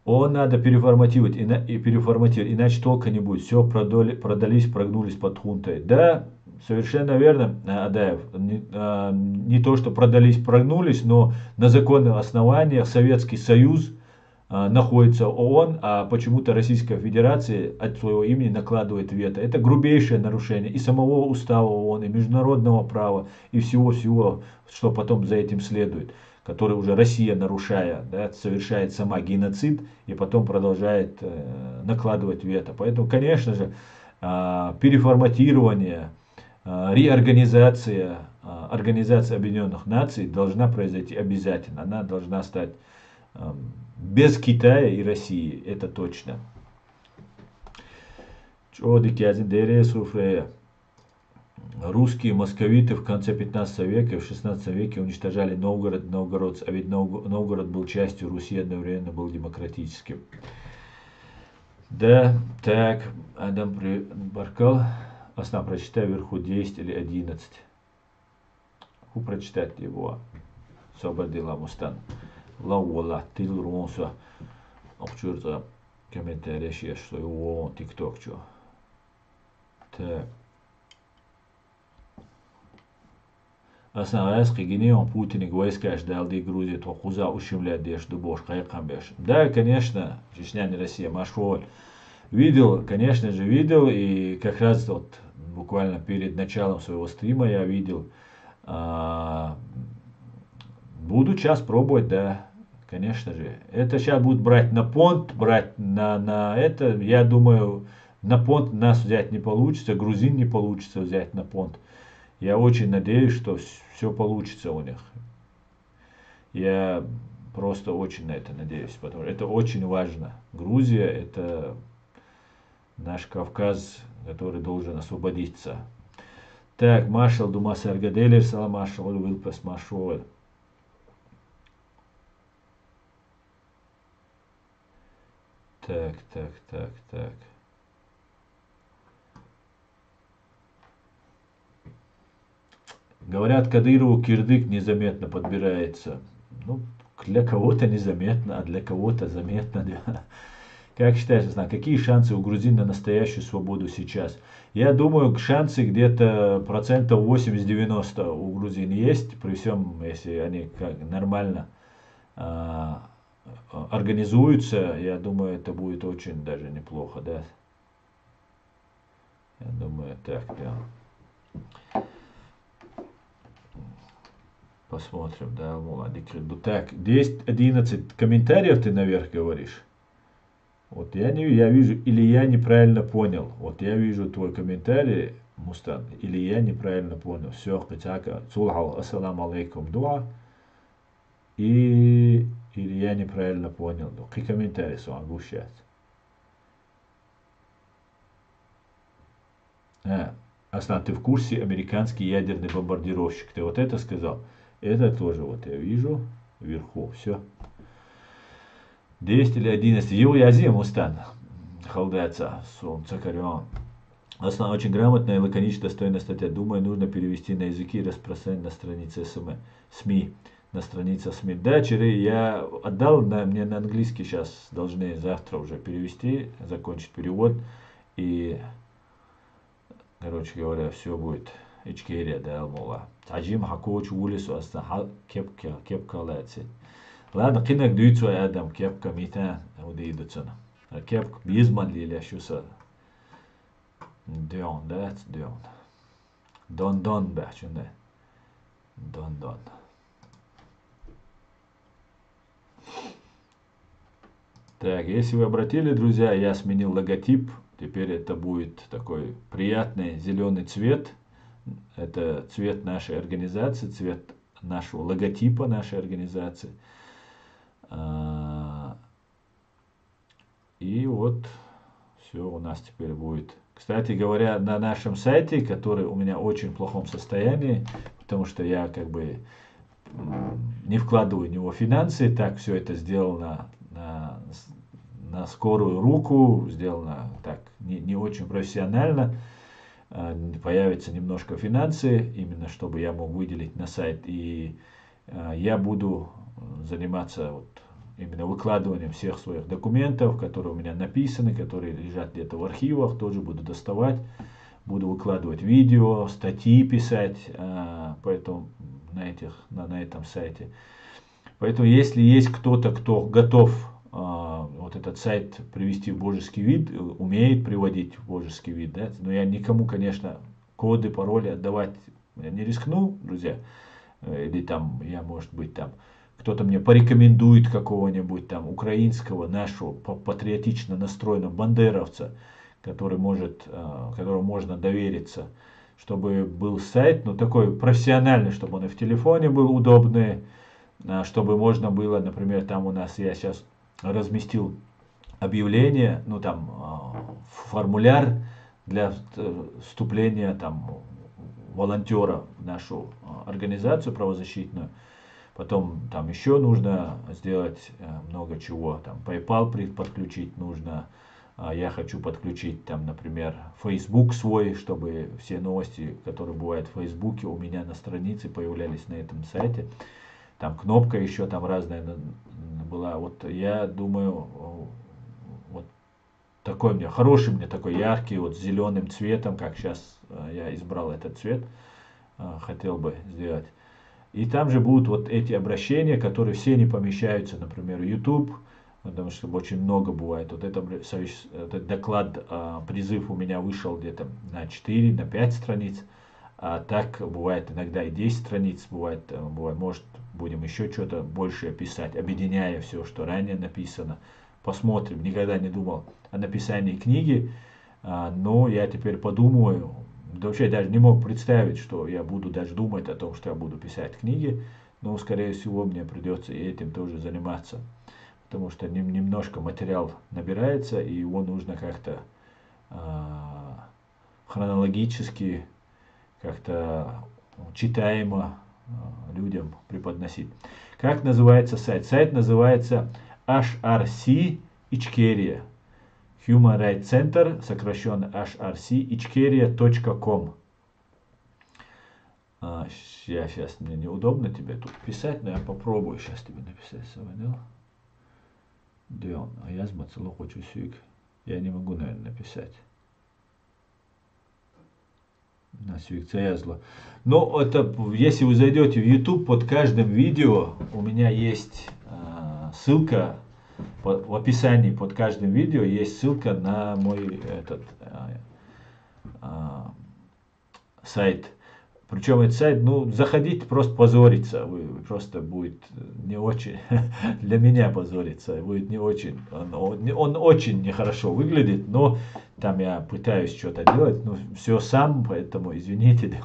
Надо переформатировать, иначе толка не будет. Все продались, прогнулись под хунтой. Да, совершенно верно, Адаев. Не то, что продались, прогнулись, но на законных основаниях Советский Союз находится ООН, а почему-то Российская Федерация от своего имени накладывает вето. Это грубейшее нарушение и самого устава ООН, и международного права, и всего-всего, что потом за этим следует, который уже Россия, нарушая, да, совершает сама геноцид и потом продолжает накладывать вето. Поэтому, конечно же, переформатирование, реорганизация Организации Объединенных Наций должна произойти обязательно. Она должна стать без Китая и России, это точно. Русские московиты в конце 15 века и в 16 веке уничтожали Новгород, новгородцы, а ведь Новгород был частью Руси, одновременно был демократическим. Да, так, Адам Баркал, основа прочитай вверху 10 или 11. Ху прочитать его, Собадила Мустан. Лаула, Тилрунса, Обчурта, комментарий, что его ТикТок, что. Так. Основайский генеон Путин войска ждал Грузии, то хуза ущемляет дешду бош, кайкам беш. Да, конечно, Чечня не Россия, Машволь. Видел, конечно же, видел, и как раз вот буквально перед началом своего стрима я видел. Буду сейчас пробовать, да, конечно же. Это сейчас будут брать на понт, брать на это. Я думаю, на понт нас взять не получится, грузин не получится взять на понт. Я очень надеюсь, что все получится у них. Я просто очень на это надеюсь, потому что это очень важно. Грузия — это наш Кавказ, который должен освободиться. Так, маршал Думас Аргаделер, салам маршал Вилпас Машуэль. Так. Говорят, Кадырову кирдык незаметно подбирается. Ну, для кого-то незаметно, а для кого-то заметно. Как считаешь, какие шансы у грузин на настоящую свободу сейчас? Я думаю, шансы где-то 80-90% у грузин есть, при всем, если они как нормально организуются, я думаю, это будет очень даже неплохо, да. Я думаю, так, да. Посмотрим, да, молодец. Так, 10-11 комментариев ты наверх говоришь. Вот я вижу, или я неправильно понял. Вот я вижу твой комментарий, Мустан, или я неправильно понял. Все, хотя, ассаламу алейкум, дуа. Или я неправильно понял. Какие комментарии могу сейчас? Аслан, ты в курсе американский ядерный бомбардировщик? Ты вот это сказал? Это тоже вот я вижу вверху. Все. 10 или 11. Его язим устан. Халдается. Солнце корен. Аслан, очень грамотная и лаконично достойная статья. Думаю, нужно перевести на языки и распространить на странице СМИ. На странице СМИ. Да, Чири, я отдал, мне на английский сейчас должны завтра уже перевести, закончить перевод. И, короче говоря, все будет. Ичкерия, да, Алмола. Таджим Хакоч улицу Астан кепка лайцы. Ладно, кинек дают свой адам кепка митан, удидутся. Кепка безман лиля шуса. Дон, да, дон. Дон, бачуне. Дон. Так, если вы обратили, друзья, я сменил логотип. Теперь это будет такой приятный зеленый цвет. Это цвет нашей организации, цвет нашего логотипа нашей организации. И вот все у нас теперь будет. Кстати говоря, на нашем сайте, который у меня в очень плохом состоянии, потому что я как бы не вкладываю в него финансы, так все это сделано на скорую руку, сделано так не очень профессионально. Появится немножко финансы, именно чтобы я мог выделить на сайт. И я буду заниматься вот именно выкладыванием всех своих документов, которые у меня написаны, которые лежат где-то в архивах, тоже буду доставать. Буду выкладывать видео, статьи писать, поэтому на этом сайте. Поэтому если есть кто-то, кто готов вот этот сайт привести в божеский вид, умеет приводить в божеский вид, да? Но я никому, конечно, коды, пароли отдавать я не рискну, друзья. Или там, я, может быть, там, кто-то мне порекомендует какого-нибудь там украинского, нашего, патриотично настроенного бандеровца, который может, которому можно довериться, чтобы был сайт, ну, такой профессиональный, чтобы он и в телефоне был удобный, чтобы можно было, например, там у нас, я сейчас разместил объявление, ну, там, формуляр для вступления, там, волонтера в нашу организацию правозащитную. Потом там еще нужно сделать много чего. Там PayPal подключить нужно. Я хочу подключить там, например, Facebook свой, чтобы все новости, которые бывают в Фейсбуке, у меня на странице появлялись на этом сайте. Там кнопка еще там разная была. Вот я думаю, вот такой мне, хороший мне такой яркий, вот с зеленым цветом, как сейчас я избрал этот цвет, хотел бы сделать. И там же будут вот эти обращения, которые все не помещаются, например, в YouTube, потому что очень много бывает. Вот этот доклад, призыв у меня вышел где-то на 4, на 5 страниц. А так бывает иногда и 10 страниц, бывает, может, будем еще что-то больше писать, объединяя все, что ранее написано. Посмотрим, никогда не думал о написании книги, но я теперь подумаю, да вообще даже не мог представить, что я буду даже думать о том, что я буду писать книги, но, скорее всего, мне придется и этим тоже заниматься, потому что немножко материал набирается, и его нужно как-то хронологически, как-то читаемо людям преподносить. Как называется сайт? Сайт называется HRC Ичкерия. Human Rights Center, сокращенно HRC, ichkeria.com. Я сейчас, мне неудобно тебе тут писать, но я попробую сейчас тебе написать. Где он? А я змацало хочу сюк. Я не могу, наверное, написать. На сюк цаязло. Но это, если вы зайдете в YouTube, под каждым видео у меня есть ссылка. В описании под каждым видео есть ссылка на мой сайт. Причем этот сайт, ну, заходите, просто позориться. Вы просто будет не очень, для меня позориться, будет не очень. Он очень нехорошо выглядит, но там я пытаюсь что-то делать, но все сам, поэтому извините,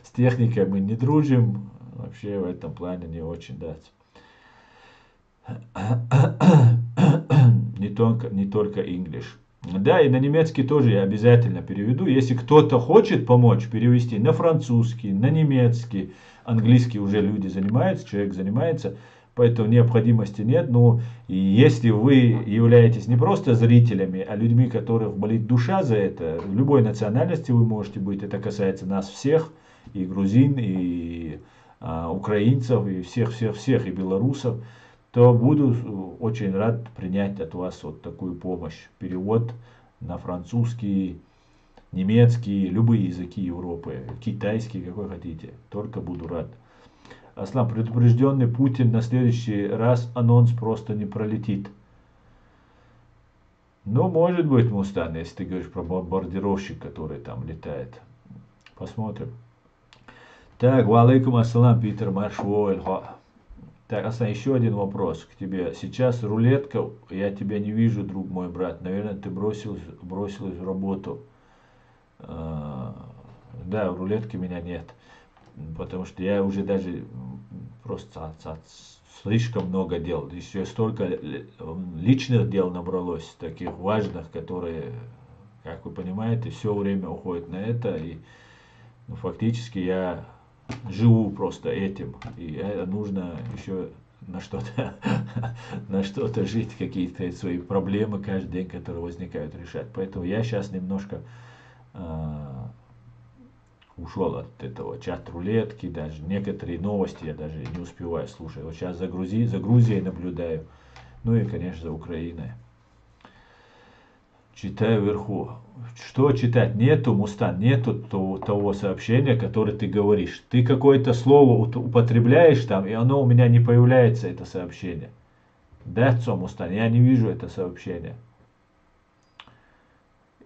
с техникой мы не дружим. Вообще в этом плане не очень, да. Не только English. Да, и на немецкий тоже я обязательно переведу. Если кто-то хочет помочь перевести на французский, на немецкий, английский уже люди занимаются, человек занимается, поэтому необходимости нет. Но если вы являетесь не просто зрителями, а людьми, которых болит душа за это, в любой национальности вы можете быть, это касается нас всех, и грузин, и украинцев, и всех, и белорусов, то буду очень рад принять от вас вот такую помощь. Перевод на французский, немецкий, любые языки Европы, китайский, какой хотите. Только буду рад. Аслан, предупрежденный Путин, на следующий раз анонс просто не пролетит. Ну, может быть, Мустан, если ты говоришь про бомбардировщик, который там летает. Посмотрим. Так, валейкум ассалам, Питер Маршвойль. Так, Асан, еще один вопрос к тебе. Сейчас рулетка, я тебя не вижу, друг мой брат. Наверное, ты бросилась в работу. Да, в рулетке меня нет. Потому что я уже даже просто слишком много дел. Еще столько личных дел набралось, таких важных, которые, как вы понимаете, все время уходит на это. И фактически я живу просто этим, и нужно еще на что-то жить, какие-то свои проблемы каждый день, которые возникают, решать. Поэтому я сейчас немножко ушел от этого чат-рулетки, даже некоторые новости я даже не успеваю слушать. Вот сейчас за Грузией наблюдаю, ну и, конечно, за Украиной. Читаю вверху. Что читать? Нету, Мустан, нету того сообщения, которое ты говоришь. Ты какое-то слово употребляешь там, и оно у меня не появляется, это сообщение. Децо, Мустан, я не вижу это сообщение.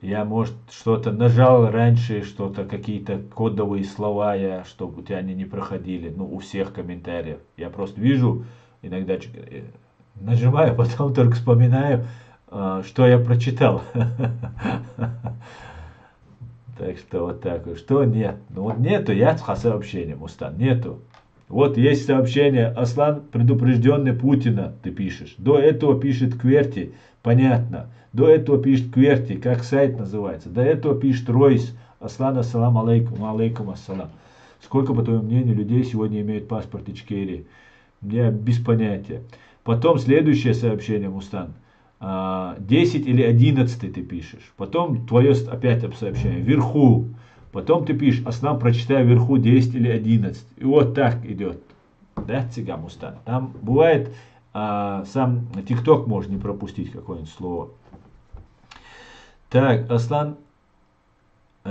Я, может, что-то нажал раньше, что-то, какие-то кодовые слова, чтобы у тебя они не проходили, ну, у всех комментариев. Я просто вижу, иногда нажимаю, потом только вспоминаю, что я прочитал. Так что вот так вот. Что нет? Ну вот нету яцха сообщения, Мустан, нету. Вот есть сообщение, Аслан предупрежденный Путина, ты пишешь. До этого пишет Кверти, понятно. До этого пишет Кверти, как сайт называется. До этого пишет Ройс, Аслан, ассалам алейкум, алейкум ассалам. Сколько, по твоему мнению, людей сегодня имеют паспорт Ичкерии? Я без понятия. Потом следующее сообщение, Мустан. 10 или 11 ты пишешь. Потом твое опять сообщение. Вверху. Потом ты пишешь, Аслан, прочитай вверху 10 или 11. И вот так идет. Да, Цыга Мустан. Там бывает, сам ТикТок может не пропустить какое-нибудь слово. Так, Аслан,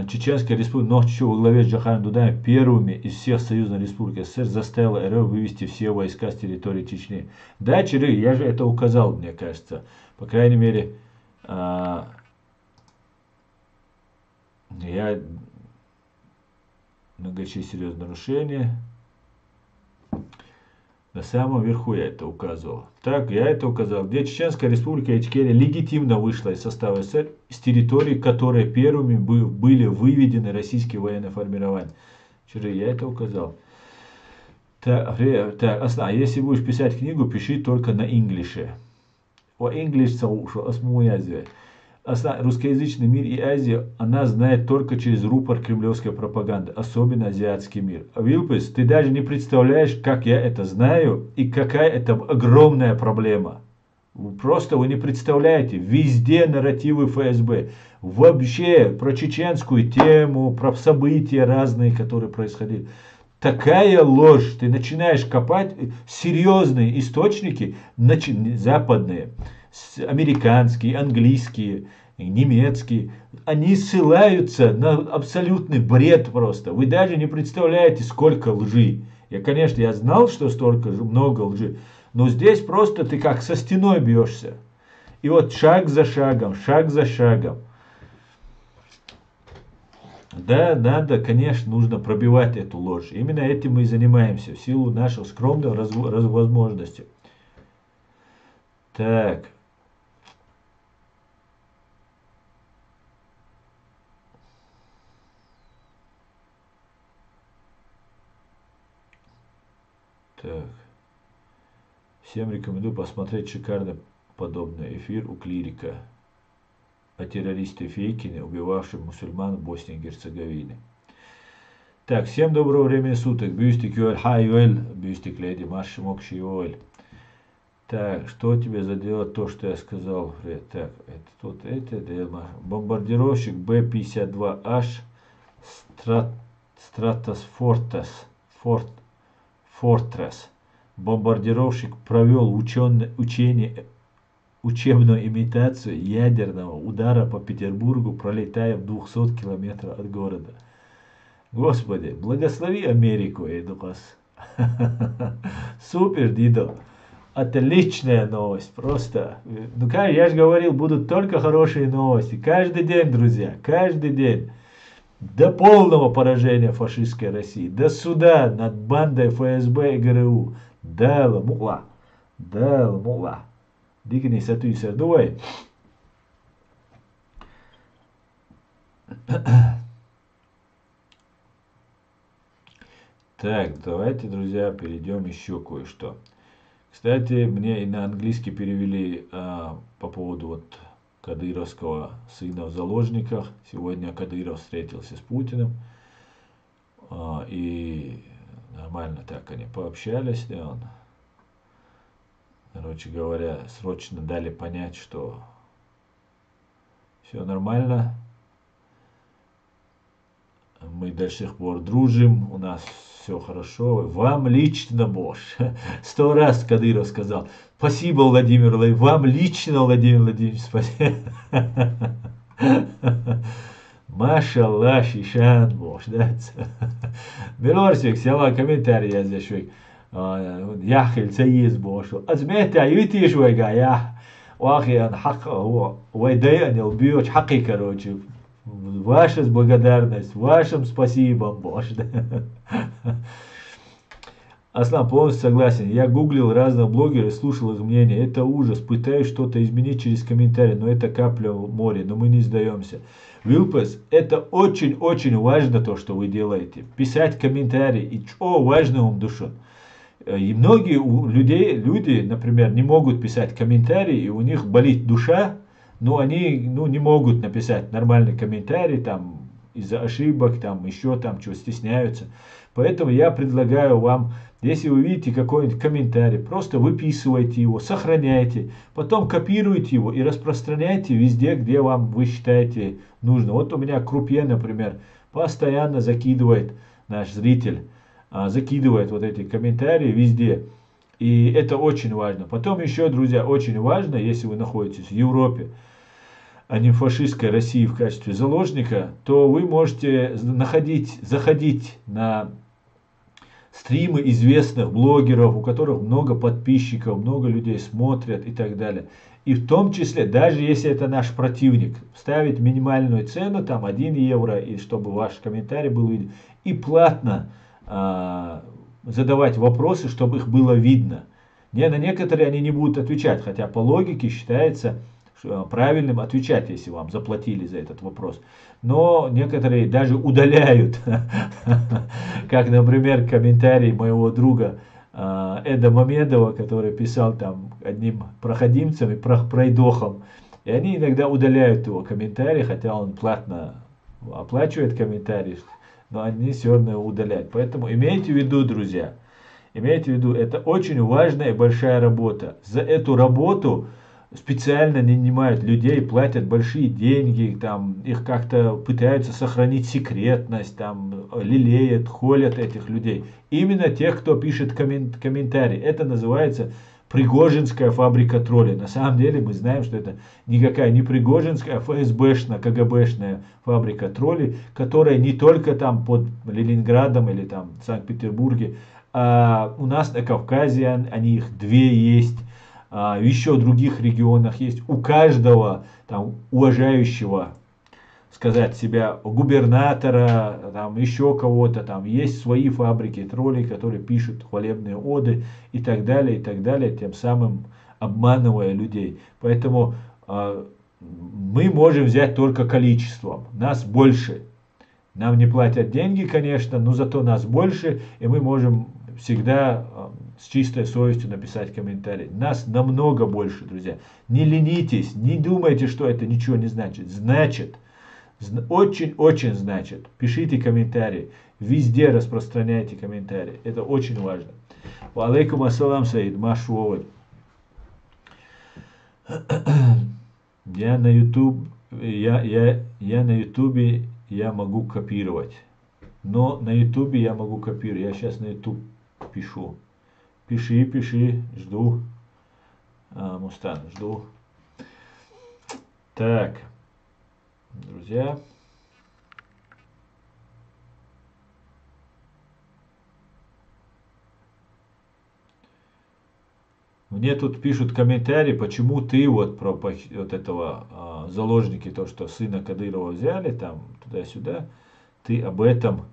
Чеченская республика, Нохчу во главе с Джахаром Дудаем первыми из всех союзных республик СССР заставила РФ вывести все войска с территории Чечни. Да, Чиры, я же это указал, мне кажется. По крайней мере, я многочисленные нарушения. На самом верху я это указывал. Так, я это указал. Где Чеченская республика Ичкерия легитимно вышла из состава СССР, с территории, которые первыми были выведены российские военные формирования. Вчера я это указал. Так, если будешь писать книгу, пиши только на инглише. О инглиш слушал, осмуязве. Русскоязычный мир и Азия она знает только через рупор кремлевской пропаганды, особенно азиатский мир. Вилпес, ты даже не представляешь, как я это знаю и какая это огромная проблема. Просто вы не представляете, везде нарративы ФСБ. Вообще про чеченскую тему, про события разные, которые происходили. Такая ложь, ты начинаешь копать серьезные источники, западные, американские, английские, немецкие, они ссылаются на абсолютный бред просто. Вы даже не представляете, сколько лжи. Конечно, я знал, что столько много лжи, но здесь просто ты как со стеной бьешься. И вот шаг за шагом, шаг за шагом. Да, надо, конечно, нужно пробивать эту ложь. Именно этим мы и занимаемся, в силу наших скромных возможностей. Так. Так. Всем рекомендую посмотреть шикарный подобный эфир у Клирика о террористе Фейкине, убивавшем мусульман в Боснии и Герцеговине. Так, всем доброго времени суток. Бюстик Юэль, хай Юэль, бюстик леди, марш мокши Юэль. Так, что тебе задело то, что я сказал? Так, это тут, бомбардировщик Б-52H Стратос Фортресс. Бомбардировщик провел учебную имитацию ядерного удара по Петербургу, пролетая в 200 километров от города. Господи, благослови Америку, Эдукас. Супер, Дидо. Отличная новость, просто. Ну, я же говорил, будут только хорошие новости. Каждый день, друзья, каждый день. До полного поражения фашистской России, до суда над бандой ФСБ и ГРУ. Дала мула. Дикни сатуй садуай. Так, давайте, друзья, перейдем еще кое-что. Кстати, мне и на английский перевели по поводу вот кадыровского сына в заложниках. Сегодня Кадыров встретился с Путиным. И нормально так они пообщались. Да, короче говоря, срочно дали понять, что все нормально. Мы до сих пор дружим, у нас все хорошо. Вам лично, Бош. 100 раз Кадыров сказал. Спасибо, Владимир Владимирович. Вам лично, Владимир Владимирович, спасибо. Машаллах, Шишан, Бош. Белорсик, села комментарий yazışık. يا أخي السيس بوشو أزميت أيوتي شوي يا واخي أنا حق هو ويضايقني убьешь حقي короче. Ваша благодарность, вашим спасибо, Боже. Аслан, полностью согласен. Я гуглил разных блогеров, слушал их мнение. Это ужас. Пытаюсь что-то изменить через комментарии, но это капля в море. Но мы не сдаемся. Вилпес, это очень-очень важно то, что вы делаете. Писать комментарии. И что важно вам душу. И многие люди, например, не могут писать комментарии, и у них болит душа, но они не могут написать нормальный комментарий, там, из-за ошибок, там, еще там, чего стесняются. Поэтому я предлагаю вам, если вы видите какой-нибудь комментарий, просто выписывайте его, сохраняйте, потом копируйте его и распространяйте везде, где вы считаете нужно. Вот у меня Крупье, например, постоянно закидывает, наш зритель, закидывает вот эти комментарии везде. И это очень важно. Потом еще, друзья, очень важно, если вы находитесь в Европе, а не в фашистской России в качестве заложника, то вы можете заходить на стримы известных блогеров, у которых много подписчиков, много людей смотрят и так далее. И в том числе, даже если это наш противник, ставить минимальную цену, там 1 евро, и чтобы ваш комментарий был виден, и платно задавать вопросы, чтобы их было видно. На некоторые они не будут отвечать, хотя по логике считается правильным отвечать, если вам заплатили за этот вопрос. Но некоторые даже удаляют, как, например, комментарий моего друга Эда Мамедова, который писал там одним проходимцем и пройдохом. И они иногда удаляют его комментарии, хотя он платно оплачивает комментарии, но они все равно удаляют. Поэтому имейте в виду, друзья, имейте в виду, это очень важная и большая работа. За эту работу специально нанимают людей, платят большие деньги, там, их как-то пытаются сохранить секретность, там, лелеют, холят этих людей. Именно тех, кто пишет комментарии. Это называется Пригожинская фабрика троллей. На самом деле мы знаем, что это никакая не Пригожинская, а ФСБшная, КГБшная фабрика троллей, которая не только там под Ленинградом или там в Санкт-Петербурге, а у нас на Кавказе они их 2 есть. В еще других регионах есть. У каждого там уважающего, сказать себя, губернатора, там еще кого-то, там есть свои фабрики троллей, которые пишут хвалебные оды и так далее, тем самым обманывая людей. Поэтому мы можем взять только количеством, нас больше. Нам не платят деньги, конечно, но зато нас больше, и мы можем всегда с чистой совестью написать комментарий. Нас намного больше, друзья. Не ленитесь, не думайте, что это ничего не значит. Значит, очень-очень значит. Пишите комментарии, везде распространяйте комментарии. Это очень важно. Ва алейкум ассалам, Саид, Машуовой. Я на ютубе я могу копировать. Но на ютубе я могу копировать. Я сейчас на ютуб пишу. Пиши, жду. Мустан, жду. Так, друзья. Мне тут пишут комментарии, почему ты вот про вот этого заложники, то, что сына Кадырова взяли, там, туда-сюда, ты об этом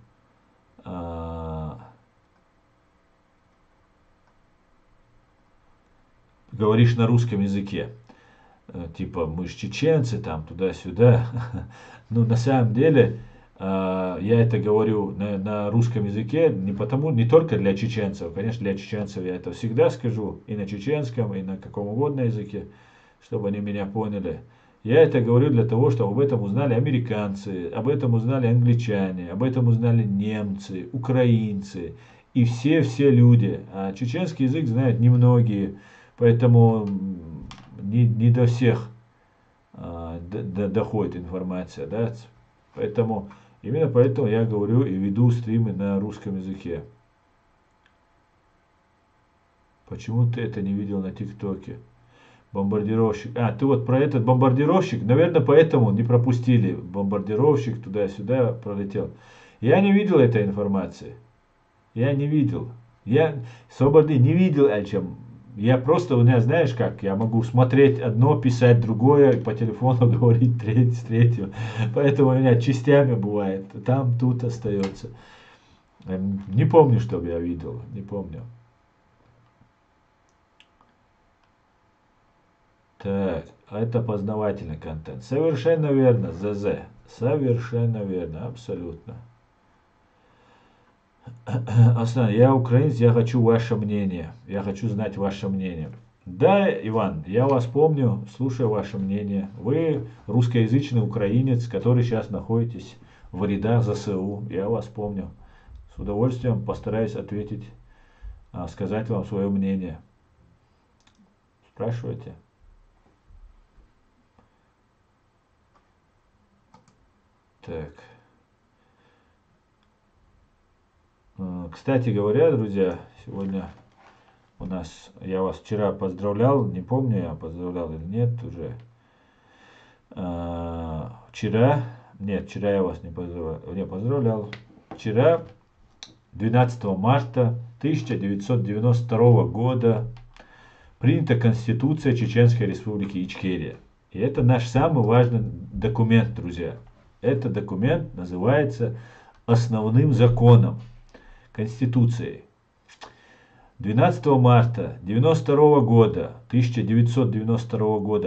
говоришь на русском языке. Типа, мы же чеченцы, там, туда-сюда. Ну, на самом деле, я это говорю на русском языке не только для чеченцев. Конечно, для чеченцев я это всегда скажу, и на чеченском, и на каком угодно языке, чтобы они меня поняли. Я это говорю для того, чтобы об этом узнали американцы, об этом узнали англичане, об этом узнали немцы, украинцы и все люди. А чеченский язык знают немногие. Поэтому не до всех доходит информация. Да? Именно поэтому я говорю и веду стримы на русском языке. Почему ты это не видел на ТикТоке? Бомбардировщик. Ты вот про этот бомбардировщик. Наверное, поэтому не пропустили. Бомбардировщик туда-сюда пролетел. Я не видел этой информации. Я не видел. Я свободы не видел, Эльчем. Я просто, у меня, знаешь как, я могу смотреть одно, писать другое, по телефону говорить третье. Поэтому у меня частями бывает. Там, тут остается. Не помню, чтобы я видел. Не помню. Так, это познавательный контент. Совершенно верно, ЗЗ. Совершенно верно, абсолютно. Аслан, я украинец, я хочу ваше мнение. Я хочу знать ваше мнение. Да, Иван, я вас помню, слушаю ваше мнение. Вы русскоязычный украинец, который сейчас находитесь в рядах ЗСУ. Я вас помню. С удовольствием постараюсь ответить, сказать вам свое мнение. Спрашивайте. Так. Кстати говоря, друзья, сегодня у нас, я вас вчера поздравлял, не помню, я поздравлял или нет уже. Вчера я вас не поздравлял. Вчера, 12 марта 1992 года, принята Конституция Чеченской Республики Ичкерия. И это наш самый важный документ, друзья. Этот документ называется основным законом, Конституцией. 12 марта 1992 года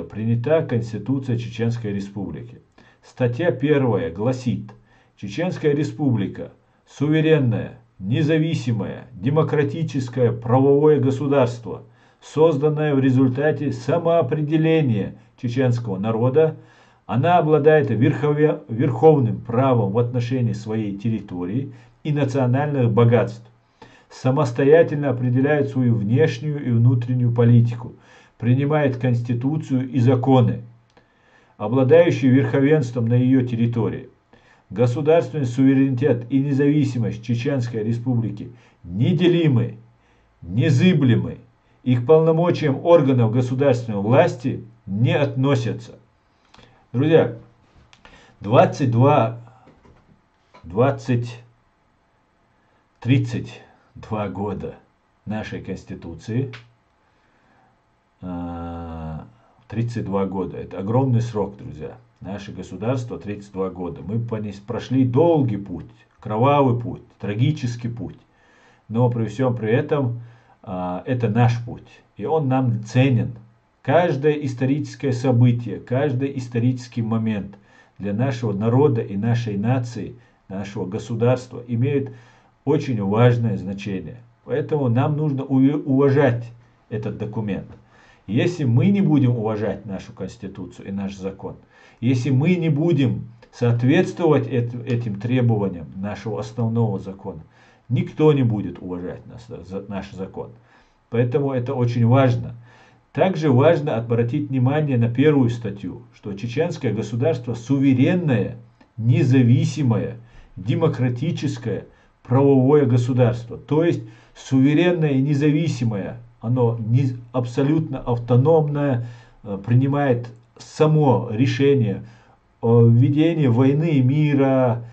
принята Конституция Чеченской Республики. Статья 1 гласит: Чеченская Республика – суверенное, независимое, демократическое правовое государство, созданное в результате самоопределения чеченского народа. Она обладает верховным правом в отношении своей территории и национальных богатств, самостоятельно определяет свою внешнюю и внутреннюю политику, принимает конституцию и законы, обладающие верховенством на ее территории. Государственный суверенитет и независимость Чеченской Республики неделимы, незыблемы, и к полномочиям органов государственной власти не относятся. Друзья, 32 года нашей Конституции, 32 года, это огромный срок, друзья. Наше государство 32 года. Мы прошли долгий путь, кровавый путь, трагический путь. Но при всем при этом это наш путь, и он нам ценен. Каждое историческое событие, каждый исторический момент для нашего народа и нашей нации, нашего государства имеет очень важное значение. Поэтому нам нужно уважать этот документ. Если мы не будем уважать нашу Конституцию и наш закон, если мы не будем соответствовать этим требованиям нашего основного закона, никто не будет уважать наш закон. Поэтому это очень важно. Также важно обратить внимание на первую статью, что чеченское государство суверенное, независимое, демократическое, правовое государство. То есть суверенное и независимое, оно абсолютно автономное, принимает само решение о введении войны и мира,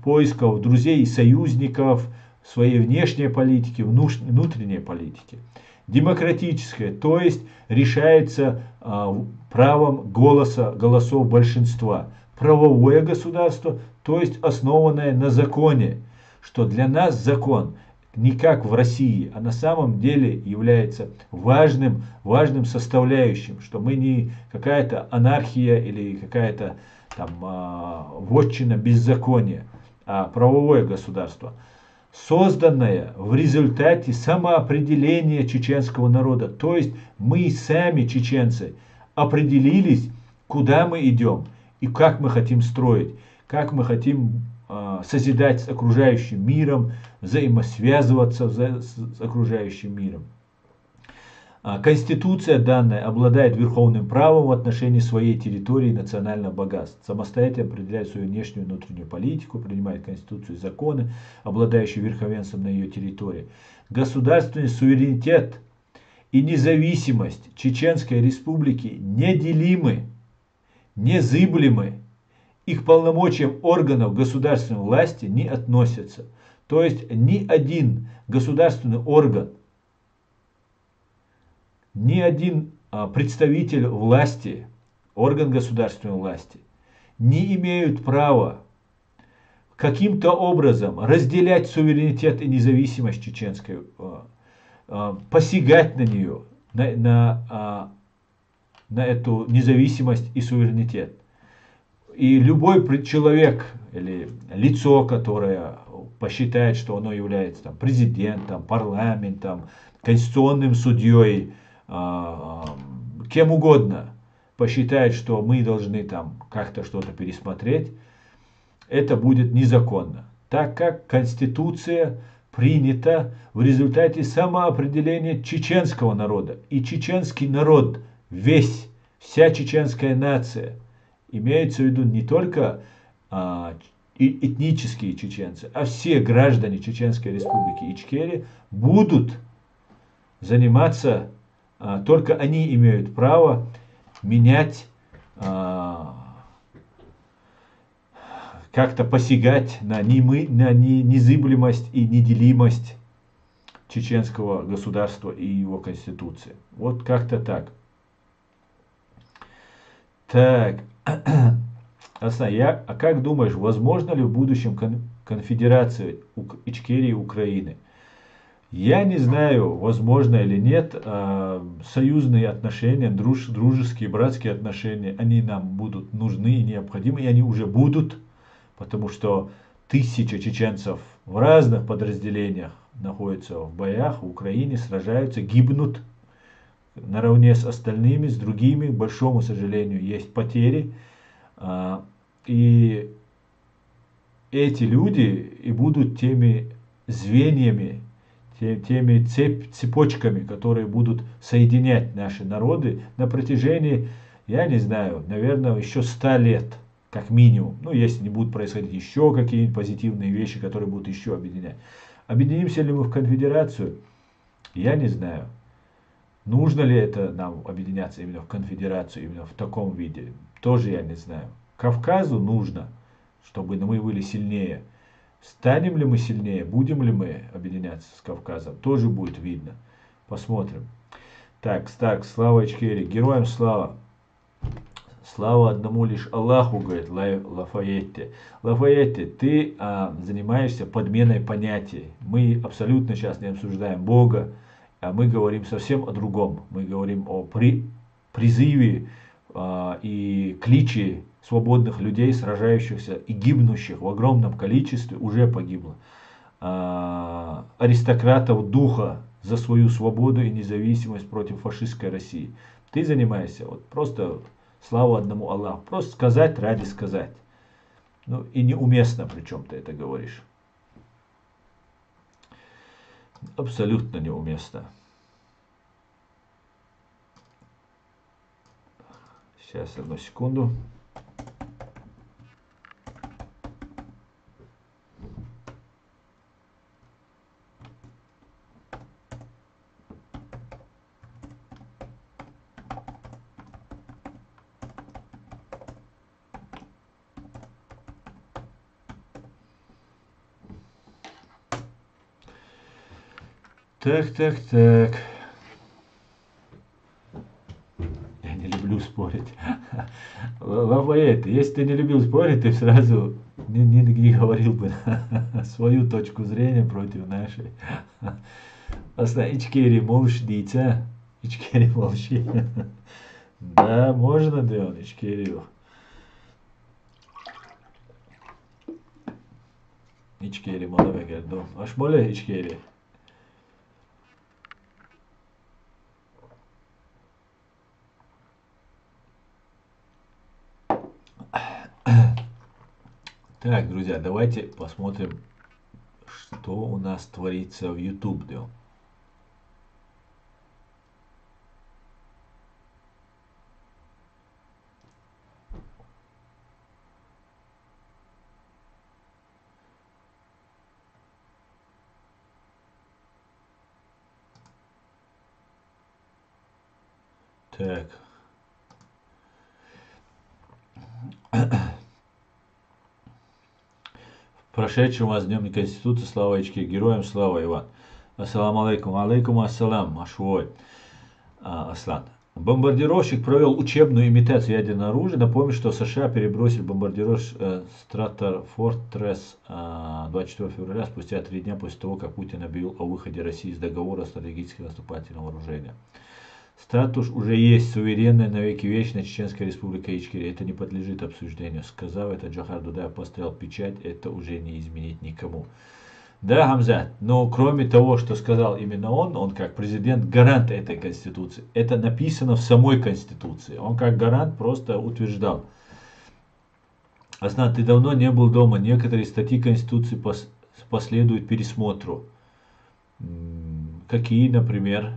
поисков друзей и союзников, своей внешней политики, внутренней политики. Демократическое, то есть решается правом голосов большинства. Правовое государство, то есть основанное на законе, что для нас закон не как в России, а на самом деле является важным составляющим, что мы не какая-то анархия или какая-то там вотчина беззакония, а правовое государство, созданное в результате самоопределения чеченского народа. То есть мы сами, чеченцы, определились, куда мы идем и как мы хотим строить, как мы хотим созидать с окружающим миром, взаимосвязываться с окружающим миром. Конституция данная обладает верховным правом в отношении своей территории и национальных богатств. Самостоятельно определяет свою внешнюю и внутреннюю политику, принимает конституцию и законы, обладающие верховенством на ее территории. Государственный суверенитет и независимость Чеченской Республики неделимы, незыблемы, и к полномочиям органов государственной власти не относятся. То есть ни один государственный орган, ни один представитель власти, орган государственной власти не имеют права каким-то образом разделять суверенитет и независимость чеченской, посягать на нее, на эту независимость и суверенитет. И любой человек или лицо, которое посчитает, что оно является там, президентом, парламентом, конституционным судьей, кем угодно, посчитает, что мы должны там как-то что-то пересмотреть, это будет незаконно, так как Конституция принята в результате самоопределения чеченского народа. И чеченский народ, вся чеченская нация, имеется в виду не только этнические чеченцы, а все граждане Чеченской Республики Ичкерия будут заниматься, только они имеют право менять, как-то посягать на незыблемость и неделимость чеченского государства и его конституции. Вот как-то так. Так, а как думаешь, возможно ли в будущем конфедерация Ичкерии и Украины? Я не знаю, возможно или нет, союзные отношения, дружеские, братские отношения, они нам будут нужны и необходимы, и они уже будут, потому что тысячи чеченцев в разных подразделениях находятся в боях в Украине, сражаются, гибнут наравне с остальными, с другими. К большому сожалению, есть потери. И эти люди и будут теми звеньями, теми цепочками, которые будут соединять наши народы на протяжении, я не знаю, наверное, еще 100 лет, как минимум. Ну, если не будут происходить еще какие-нибудь позитивные вещи, которые будут еще объединять. Объединимся ли мы в конфедерацию? Я не знаю. Нужно ли это нам объединяться именно в конфедерацию, именно в таком виде? Тоже я не знаю. Кавказу нужно, чтобы мы были сильнее. Станем ли мы сильнее, будем ли мы объединяться с Кавказом, тоже будет видно. Посмотрим. Так, слава Ичкерии, героям слава. Слава одному лишь Аллаху, говорит Лафаетте. Лафаетте, ты занимаешься подменой понятий. Мы абсолютно сейчас не обсуждаем Бога, а мы говорим совсем о другом. Мы говорим о призыве и кличе свободных людей, сражающихся и гибнущих в огромном количестве, уже погибло. Аристократов духа за свою свободу и независимость против фашистской России. Ты занимаешься вот просто слава одному Аллаху. Просто сказать ради сказать. Ну и неуместно, причем ты это говоришь. Абсолютно неуместно. Сейчас, одну секунду. Так. Я не люблю спорить. Лафайет, если ты не любил спорить, ты сразу не говорил бы свою точку зрения против нашей. Aslında içkeri молш diyse, içkeri молчи. Да, можно, да, он içkeri. İçkeri mola ve geldi. Aş mole içkeri. Так, друзья, давайте посмотрим, что у нас творится в YouTube. Так. Прошедшим вас Днем Конституции, слава очки, героям слава, Иван. Ассаламу алейкум, алейкум ассалам, Ашвой. Аслан. Бомбардировщик провел учебную имитацию ядерного оружия. Напомню, что США перебросили бомбардировщик Стратор Фортресс 24 февраля, спустя 3 дня после того, как Путин объявил о выходе России из договора о стратегическом наступательном вооружении. Статус уже есть суверенная навеки вечная Чеченская республика Ичкерия. Это не подлежит обсуждению. Сказав это, Джохар Дудаев поставил печать. Это уже не изменить никому. Да, Хамзат, но кроме того, что сказал именно он как президент гарант этой Конституции. Это написано в самой Конституции. Он как гарант просто утверждал. Аснат, ты давно не был дома. Некоторые статьи Конституции последуют пересмотру. Какие, например?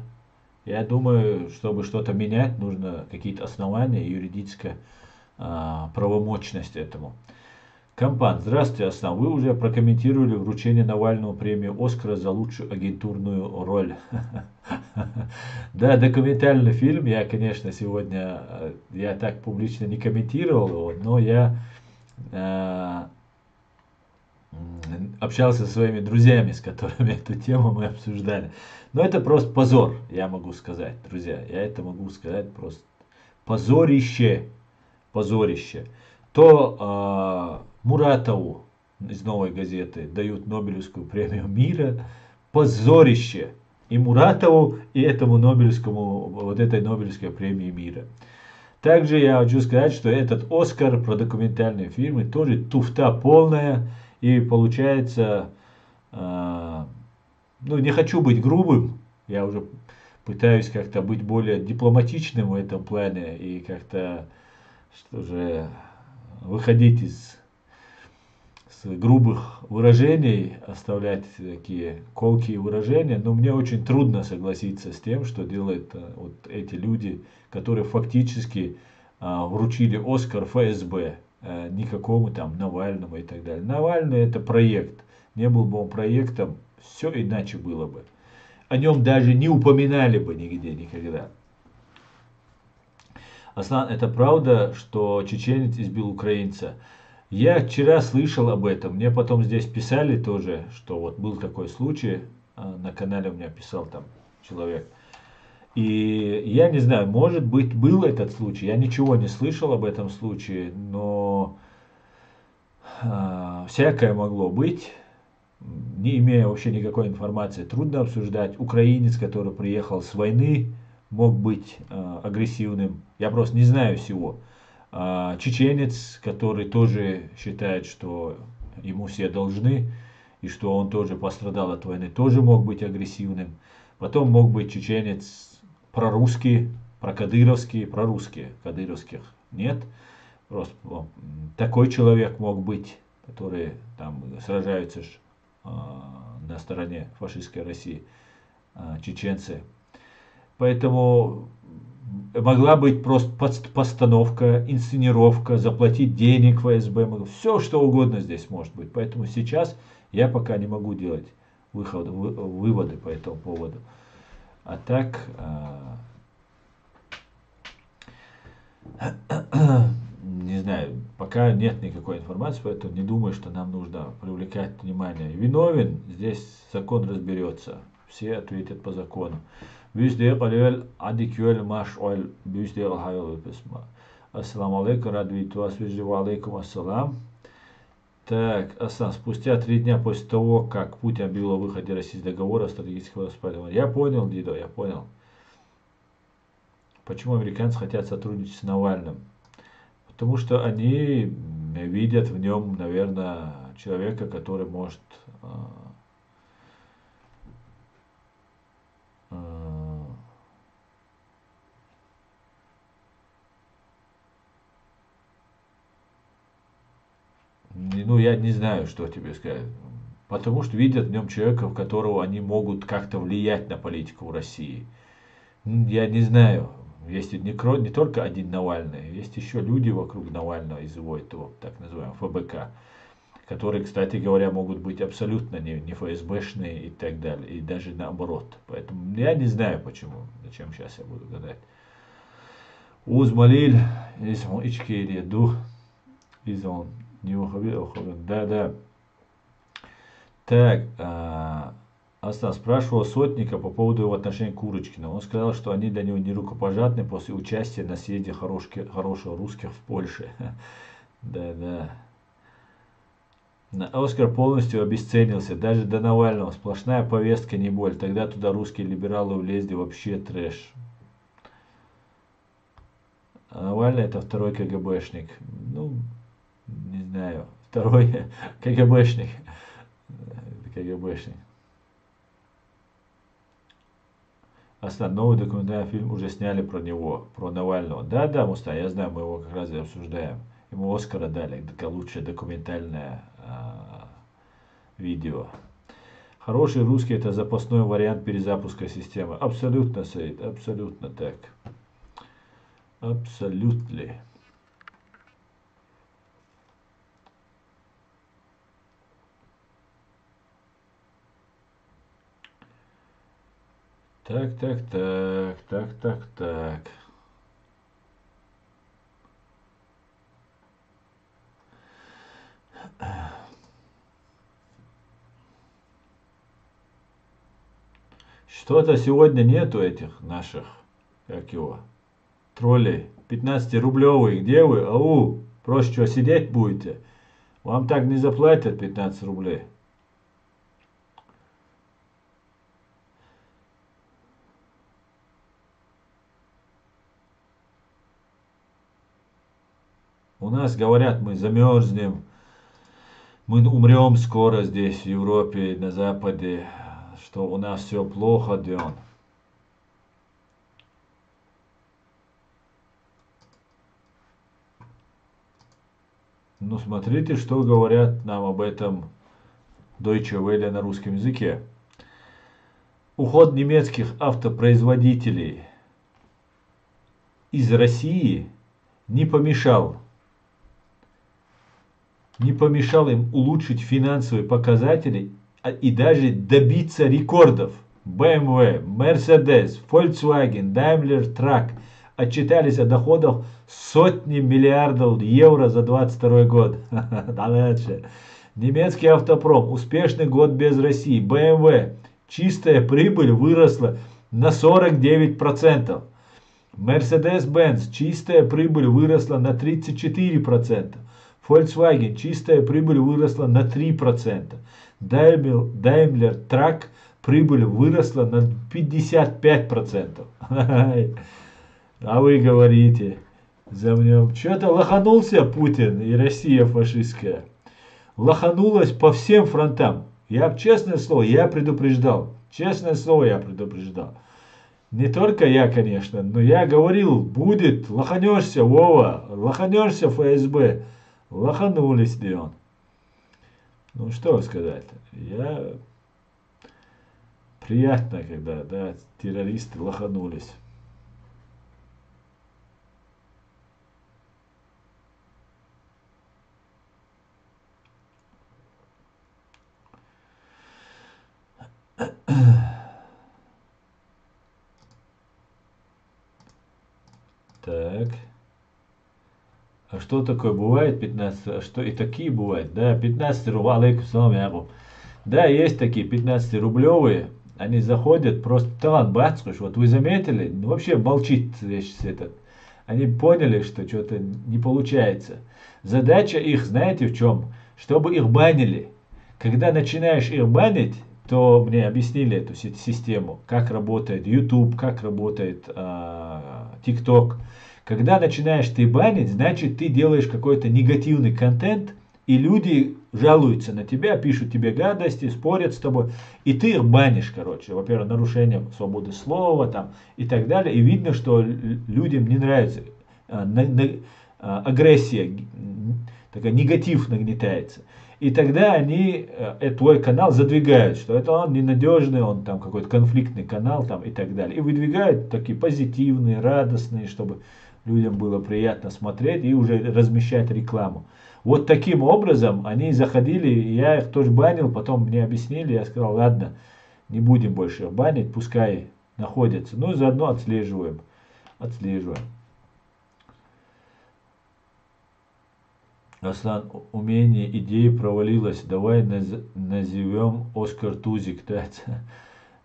Я думаю, чтобы что-то менять, нужно какие-то основания и юридическая правомочность этому. Компан, здравствуйте, Аслан. Вы уже прокомментировали вручение Навальному премии Оскара за лучшую агентурную роль. Да, документальный фильм. Я, конечно, сегодня я так публично не комментировал его, но я общался со своими друзьями, с которыми эту тему мы обсуждали. Но это просто позор, я могу сказать, друзья. Я это могу сказать просто. Позорище. Позорище. То Муратову из «Новой газеты» дают Нобелевскую премию мира. Позорище. И Муратову, и этому Нобелевскому, вот этой Нобелевской премии мира. Также я хочу сказать, что этот Оскар про документальные фильмы тоже туфта полная. И получается, ну не хочу быть грубым, я уже пытаюсь как-то быть более дипломатичным в этом плане и как-то, что же, выходить из грубых выражений, оставлять такие колкие выражения, но мне очень трудно согласиться с тем, что делают вот эти люди, которые фактически вручили Оскар ФСБ, никакому там Навальному и так далее. Навальный это проект. Не был бы он проектом, все иначе было бы. О нем даже не упоминали бы нигде никогда. Аслан, это правда, что чеченец избил украинца? Я вчера слышал об этом. Мне потом здесь писали тоже, что вот был такой случай. На канале у меня писал там человек. И я не знаю, может быть, был этот случай. Я ничего не слышал об этом случае, но всякое могло быть. Не имея вообще никакой информации, трудно обсуждать. Украинец, который приехал с войны, мог быть агрессивным. Я просто не знаю всего. Чеченец, который тоже считает, что ему все должны, и что он тоже пострадал от войны, тоже мог быть агрессивным. Потом мог быть чеченец прорусский, прокадыровский, прорусский, кадыровских нет. Просто такой человек мог быть, который там сражаются на стороне фашистской России, чеченцы. Поэтому могла быть просто постановка, инсценировка, заплатить денег ФСБ, все что угодно здесь может быть. Поэтому сейчас я пока не могу делать выводы по этому поводу. А так, не знаю, пока нет никакой информации, поэтому не думаю, что нам нужно привлекать внимание. Виновен, здесь закон разберется, все ответят по закону. Ассаламу алейкум, рад видеть вас, алейкум ассалам. Так, Асан, спустя 3 дня после того, как Путин объявил о выходе России из договора стратегического распаливания. Я понял, Дидо, я понял. Почему американцы хотят сотрудничать с Навальным? Потому что они видят в нем, наверное, человека, который может ну, я не знаю, что тебе сказать. Потому что видят в нем человека, в которого они могут как-то влиять на политику в России. Я не знаю. Есть не только один Навальный, есть еще люди вокруг Навального из его этого, так называемого ФБК, которые, кстати говоря, могут быть абсолютно не ФСБшные и так далее, и даже наоборот. Поэтому я не знаю почему, зачем сейчас я буду гадать. Узмалиль, если он ичкерия дух, он не уходил, да, да. Так, Астан спрашивал Сотника по поводу его отношения к Курочкину. Он сказал, что они для него не рукопожатны после участия на съезде хороших русских в Польше. Да, да. Оскар полностью обесценился, даже до Навального. Сплошная повестка, не боль. Тогда туда русские либералы влезли, вообще трэш. А Навальный это второй КГБшник. Ну, не знаю. Второй КГБшник. КГБшник. Новый документальный фильм уже сняли про него, про Навального. Да, да, Муста, я знаю, мы его как раз и обсуждаем. Ему Оскара дали, лучшее документальное видео. Хороший русский это запасной вариант перезапуска системы. Абсолютно, Саид, абсолютно так. Абсолютно. Так, так, так, так, так, так. Что-то сегодня нету этих наших, как его, троллей. 15-рублевые, где вы? Ау, просто что, сидеть будете? Вам так не заплатят 15 рублей. У нас говорят, мы замерзнем, мы умрем скоро здесь, в Европе, на Западе, что у нас все плохо, Дион. Ну, смотрите, что говорят нам об этом Deutsche Welle на русском языке. Уход немецких автопроизводителей из России не помешал им улучшить финансовые показатели и даже добиться рекордов. BMW, Mercedes, Volkswagen, Daimler Truck отчитались о доходах сотни миллиардов евро за 2022 год. Дальше. Немецкий автопром. Успешный год без России. BMW. Чистая прибыль выросла на 49%. Mercedes-Benz. Чистая прибыль выросла на 34%. Volkswagen. Чистая прибыль выросла на 3%. Daimler Truck. Прибыль выросла на 55%. А вы говорите, замнем. Что-то лоханулся Путин и Россия фашистская. Лоханулась по всем фронтам. Я, честное слово, я предупреждал. Честное слово, я предупреждал. Не только я, конечно, но я говорил, будет, лоханешься, Вова, лоханешься, ФСБ. Лоханулись, Леон. Ну, что сказать. Приятно, когда, да, террористы лоханулись. Так. А что такое бывает 15? А что и такие бывают? Да, 15 рублей. Алейкум салам, Якуб. Да, есть такие 15-рублевые. Они заходят, просто талант бацкуш. Вот вы заметили? Ну, вообще молчит весь этот. Они поняли, что что-то не получается. Задача их, знаете, в чем? Чтобы их банили. Когда начинаешь их банить, то мне объяснили эту систему, как работает YouTube, как работает TikTok. Когда начинаешь ты банить, значит ты делаешь какой-то негативный контент, и люди жалуются на тебя, пишут тебе гадости, спорят с тобой, и ты их банишь, короче. Во-первых, нарушение свободы слова там, и так далее. И видно, что людям не нравится агрессия, такая негатив нагнетается. И тогда они твой канал задвигают, что это он ненадежный, он там какой-то конфликтный канал там, и так далее. И выдвигают такие позитивные, радостные, чтобы людям было приятно смотреть и уже размещать рекламу. Вот таким образом они заходили, я их тоже банил, потом мне объяснили, я сказал, ладно, не будем больше их банить, пускай находятся. Ну и заодно отслеживаем. Аслан, умение идеи провалилось. Давай назовем Оскар Тузик. Да?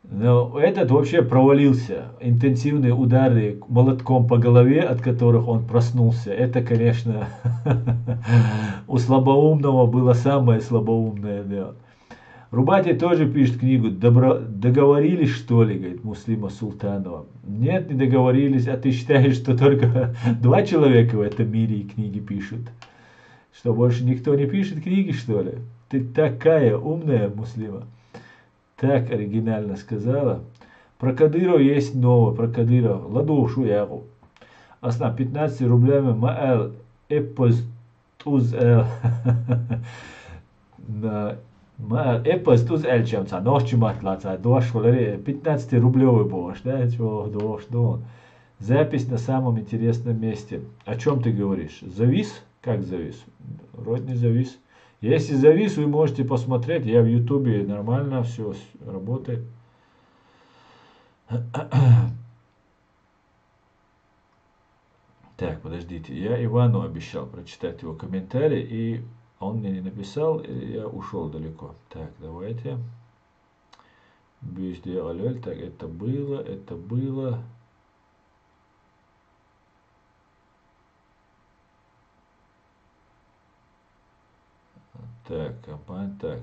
Но этот вообще провалился. Интенсивные удары молотком по голове, от которых он проснулся. Это, конечно, у слабоумного было самое слабоумное. Да. Рубати тоже пишет книгу. Договорились, что ли, говорит Муслима Султанова. Нет, не договорились. А ты считаешь, что только два человека в этом мире и книги пишут? Что, больше никто не пишет книги, что ли? Ты такая умная, Муслима. Так оригинально сказала. Про Кадырова есть новое. Про Кадырова. Ладошу ягу. Асна 15 рублями маэл эпоз туз эл. Эпоз туз эл чем-то. Ночью матлаца. Дош 15 рублевый бош. Да, чего дош дон. Запись на самом интересном месте. О чем ты говоришь? Завис? Как завис? Вроде не завис. Если завис, вы можете посмотреть. Я в Ютубе нормально все работает. Так, подождите. Я Ивану обещал прочитать его комментарий, и он мне не написал, и я ушел далеко. Так, давайте. Так, это было, это было. Так, компания, так.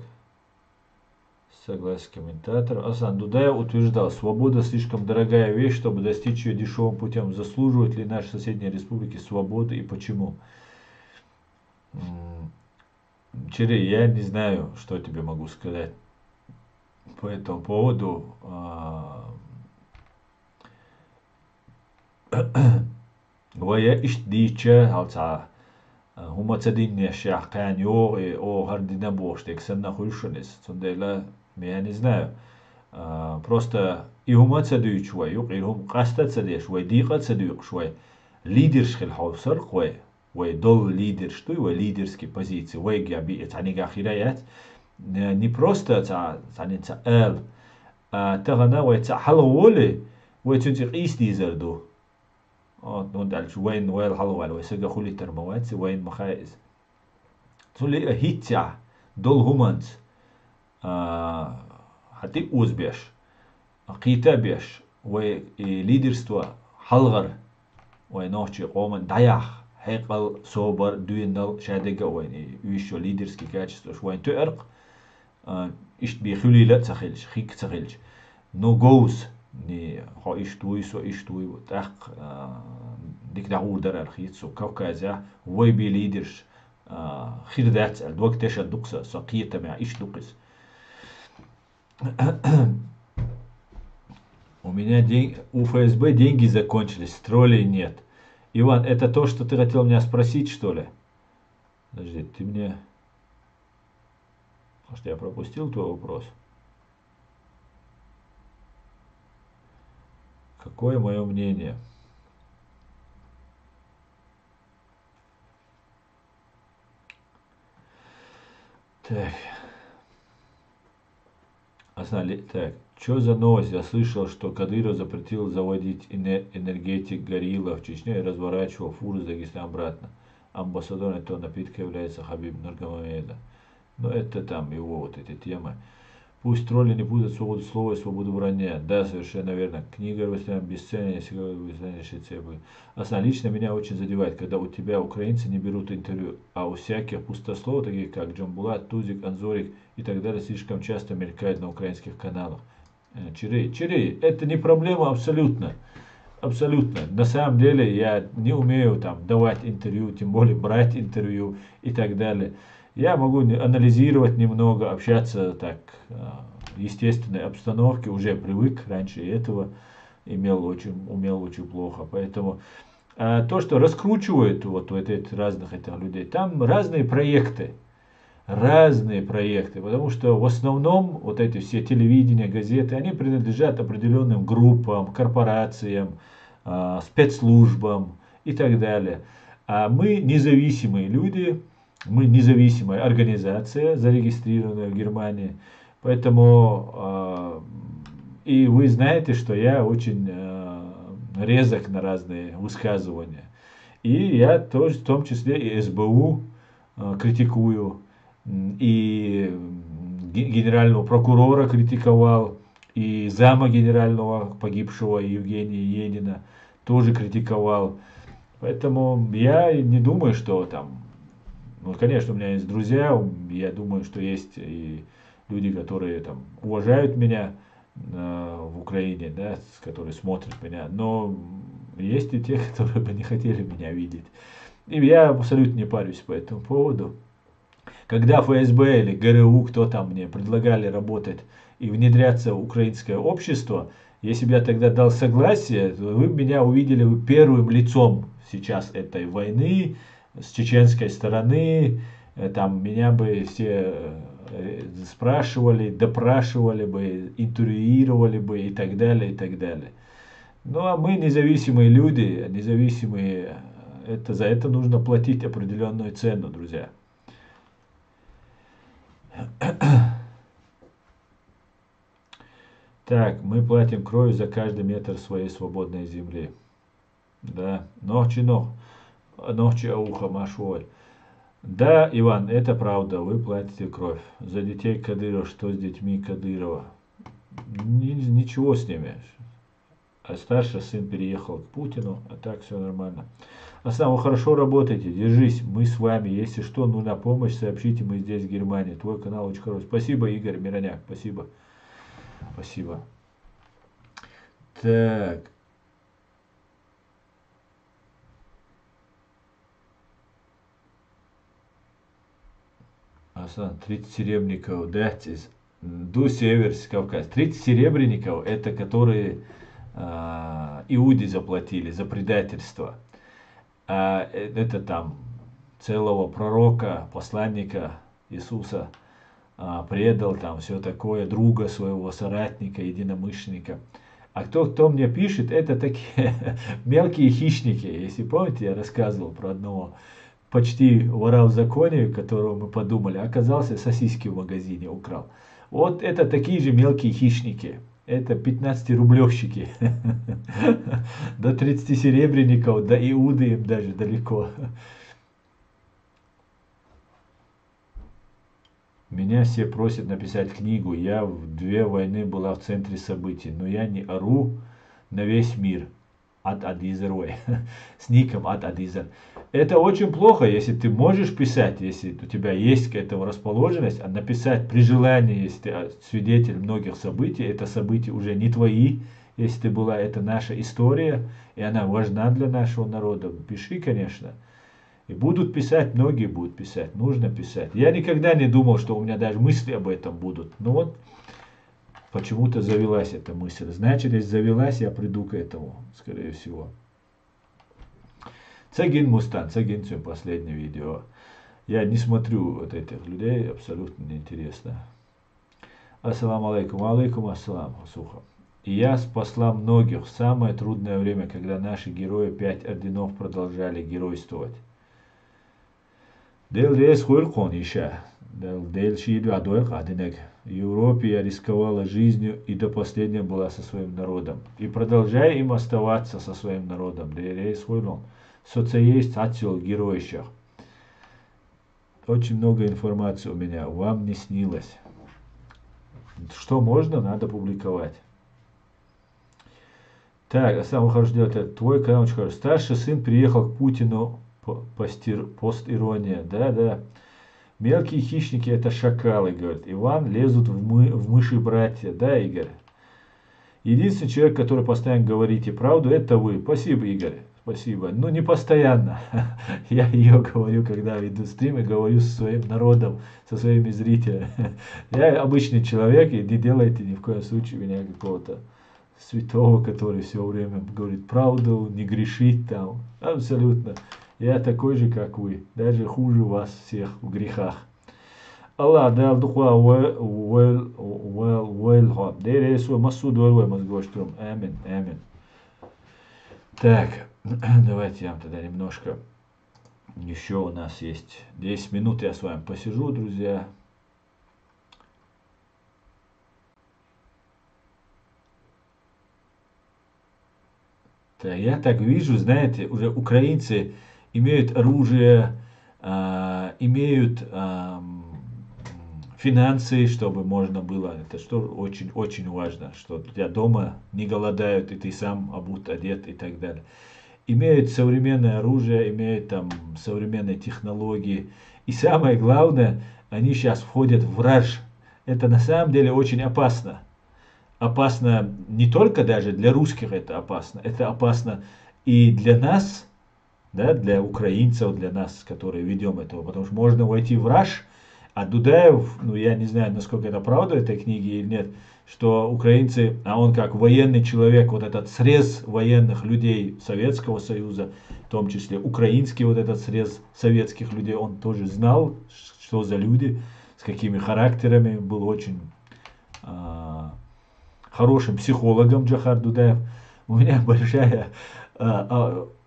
Согласен комментатор. Асан Дудаев утверждал, свобода слишком дорогая вещь, чтобы достичь ее дешевым путем. Заслуживают ли наши соседние республики свободы и почему? Чири, я не знаю, что тебе могу сказать по этому поводу. Вая иштдича, алца. Humацадинне шахкан о гардина боштек санна хульшунес. Цундела, я не знаю. Просто и humацадуй швай, и хум кастацадеш, вай дикацадуй швай. Лидершхел хавсар хвай. Вай дол лидер, что его лидерские позиции. Вай гяби, это не гахираят. Не просто цанинца эл. Тагана вай цахалволи, вай цунтик истизарду. نقول وين وين حلوة ويسجى خلي ترموات وين مخايز تقولي هيتيا دول همانت هتي أوز بيش قيتا بيش وليدرستوا حلغر وينوشي قومن دايح هيقل صوبر دويندل شادقة وين يوشو ليدرسكي كاتشتوش وين تؤرق إشت بيخلي لا تخيلش خيك تخيلش نو جوز ني خو إشتوي تاق ديك دعور در الخيط كوكازا وي بي ليدرش خير ذات الوقت تاش الدقسة سقية مع إيش دقس. У меня у ФСБ деньги закончились, троллей нет. Иван, это то, что ты хотел меня спросить, что ли? Подожди, ты мне... Может, я пропустил твой вопрос? Какое мое мнение? Так. Так. Что за новость? Я слышал, что Кадыров запретил заводить энергетик Горилла в Чечне и разворачивал фуры с Дагестана обратно. Амбассадором этого напитка является Хабиб Нурмагомедов. Но это там его вот эти темы. Пусть тролли не путают свободу слова и свободу вранья. Да, совершенно верно. Книга Рустам бесценная, лично меня очень задевает, когда у тебя украинцы не берут интервью, а у всяких пустослов, таких как Джамбулат, Тузик, Анзорик и так далее, слишком часто мелькают на украинских каналах. Чири, это не проблема абсолютно. Абсолютно. На самом деле я не умею там давать интервью, тем более брать интервью и так далее. Я могу анализировать немного, общаться так в естественной обстановке, уже привык, раньше этого умел очень плохо. Поэтому то, что раскручивают вот этих разных людей, там разные проекты, потому что в основном вот эти все телевидения, газеты, они принадлежат определенным группам, корпорациям, спецслужбам и так далее. А мы независимые люди. Мы независимая организация, зарегистрированная в Германии. Поэтому и вы знаете, что я очень резок на разные высказывания. И я тоже, в том числе и СБУ, критикую, и генерального прокурора критиковал, и зама генерального погибшего Евгения Енина тоже критиковал. Поэтому я не думаю, что там, ну, конечно, у меня есть друзья, я думаю, что есть и люди, которые там уважают меня в Украине, да, которые смотрят меня, но есть и те, которые бы не хотели меня видеть. И я абсолютно не парюсь по этому поводу. Когда ФСБ или ГРУ, кто там мне предлагали работать и внедряться в украинское общество, если бы я тогда дал согласие, то вы меня увидели бы первым лицом сейчас этой войны с чеченской стороны. Там меня бы все спрашивали, допрашивали бы, интервьюировали бы и так далее, и так далее. Ну а мы независимые люди, независимые, за это нужно платить определенную цену, друзья. Так, мы платим кровью за каждый метр своей свободной земли. Да, ночи, ночи ауха машволь. Да, Иван, это правда, вы платите кровь. За детей Кадырова, что с детьми Кадырова? Ничего с ними. А старший сын переехал к Путину, а так все нормально. Аслан, вы хорошо работаете, держись, мы с вами. Если что, нужна помощь, сообщите, мы здесь, в Германии. Твой канал очень хороший. Спасибо, Игорь Мироняк, спасибо. Спасибо. Так. Аслан, 30 серебряников, да, Ду Северский Кавказ. 30 серебряников, это которые иуды заплатили за предательство. А это там целого пророка, посланника Иисуса предал, там все такое, друга своего, соратника, единомышленника. А кто мне пишет, это такие мелкие хищники. Если помните, я рассказывал про одного почти вора в законе, которого мы подумали, оказался сосиски в магазине украл. Вот это такие же мелкие хищники. Это 15-рублевщики. До 30 серебряников, до Иуды им даже далеко. Меня все просят написать книгу. Я в 2 войны была в центре событий, но я не ору на весь мир. Ад Адизер, ой, с ником Ад Адизер. Это очень плохо, если ты можешь писать, если у тебя есть к этому расположенность, а написать при желании, если ты свидетель многих событий, это события уже не твои, если ты была, это наша история, и она важна для нашего народа. Пиши, конечно. И будут писать, многие будут писать, нужно писать. Я никогда не думал, что у меня даже мысли об этом будут. Но вот почему-то завелась эта мысль. Значит, если завелась, я приду к этому, скорее всего. Цагин Мустан, Цагин, свое последнее видео. Я не смотрю вот этих людей, абсолютно неинтересно. Ассаламу алейкум, алейкум ассалам, сухо. И я спасла многих в самое трудное время, когда наши герои 5 орденов продолжали геройствовать. Дел рейс хуйлкон иша, дел шиду адой кадинек. В Европе я рисковала жизнью и до последнего была со своим народом. И продолжаю им оставаться со своим народом. Дел рейс хуйлкон. Соцеесть отсел героищах. Очень много информации у меня, вам не снилось. Что можно, надо публиковать. Так, самое хорошее дело, это твой канал очень хороший. Старший сын приехал к Путину, пост-ирония, да. Мелкие хищники это шакалы, говорит. Иван, лезут в мыши братья, да, Игорь? Единственный человек, который постоянно говорите правду, это вы. Спасибо, Игорь. Спасибо. Ну, не постоянно. Я ее говорю, когда веду стрим и говорю со своим народом, со своими зрителями. Я обычный человек, и не делайте ни в коем случае меня какого-то святого, который все время говорит правду, не грешит там. Абсолютно. Я такой же, как вы. Даже хуже вас всех в грехах. Allah dal duqa well hot. Дere свой масуд well мозгоштрум. Амин, амин. Так, давайте я вам тогда немножко. Еще у нас есть 10 минут, я с вами посижу, друзья. Так, я так вижу, знаете, уже украинцы имеют оружие, имеют финансы, чтобы можно было, это что очень важно, что у тебя дома не голодают, и ты сам обут, одет и так далее. Имеют современное оружие, имеют там современные технологии. И самое главное, они сейчас входят в раж. Это на самом деле очень опасно. Опасно не только даже для русских это опасно и для нас, да, для украинцев, для нас, которые ведем этого, потому что можно войти в раж, а Дудаев, ну я не знаю, насколько это правда этой книги или нет, что украинцы, а он как военный человек, вот этот срез военных людей Советского Союза, в том числе украинский вот этот срез советских людей, он тоже знал, что за люди, с какими характерами, был очень хорошим психологом Джохар Дудаев. У меня большая,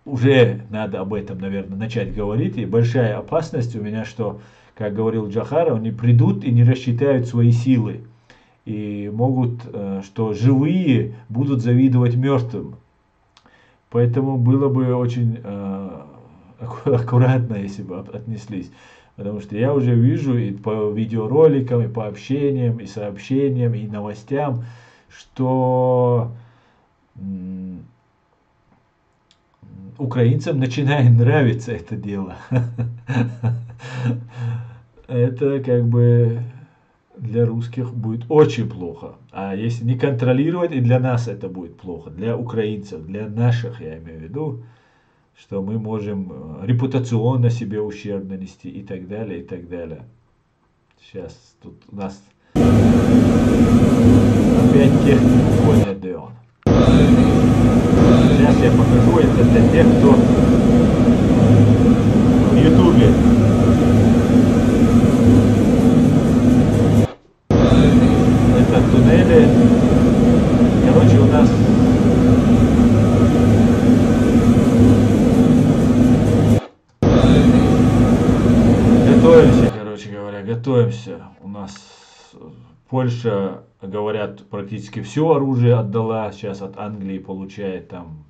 уже надо об этом, наверное, начать говорить, и большая опасность у меня, что, как говорил Джохар, они придут и не рассчитают свои силы. И могут, что живые будут завидовать мертвым. Поэтому было бы очень аккуратно, если бы отнеслись. Потому что я уже вижу и по видеороликам, и по общениям, и сообщениям, и новостям, что украинцам начинает нравиться это дело. Это как бы для русских будет очень плохо. А если не контролировать, и для нас это будет плохо. Для украинцев, для наших, я имею в виду, что мы можем репутационно себе ущерб нанести и так далее, и так далее. Сейчас тут у нас опять технику гонят Деон. Сейчас я покажу это для тех, кто в Ютубе. Это туннели. Короче, у нас готовимся, короче говоря, готовимся. У нас Польша, говорят, практически все оружие отдала, сейчас от Англии получает там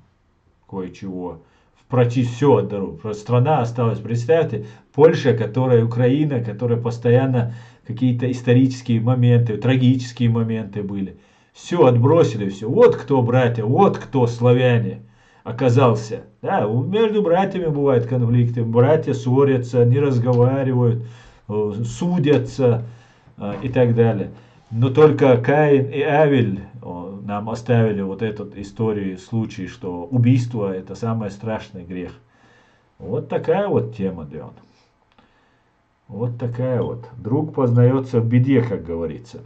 кое-чего. Практически все отдала. Просто страна осталась, представьте, Польша, которая Украина, которая постоянно какие-то исторические моменты, трагические моменты были. Все отбросили, все. Вот кто братья, вот кто славяне оказался. Да, между братьями бывают конфликты, братья ссорятся, не разговаривают, судятся и так далее. Но только Каин и Авель нам оставили вот эту историю, случай, что убийство это самый страшный грех. Вот такая вот тема, Дион. Вот такая вот. Друг познается в беде, как говорится.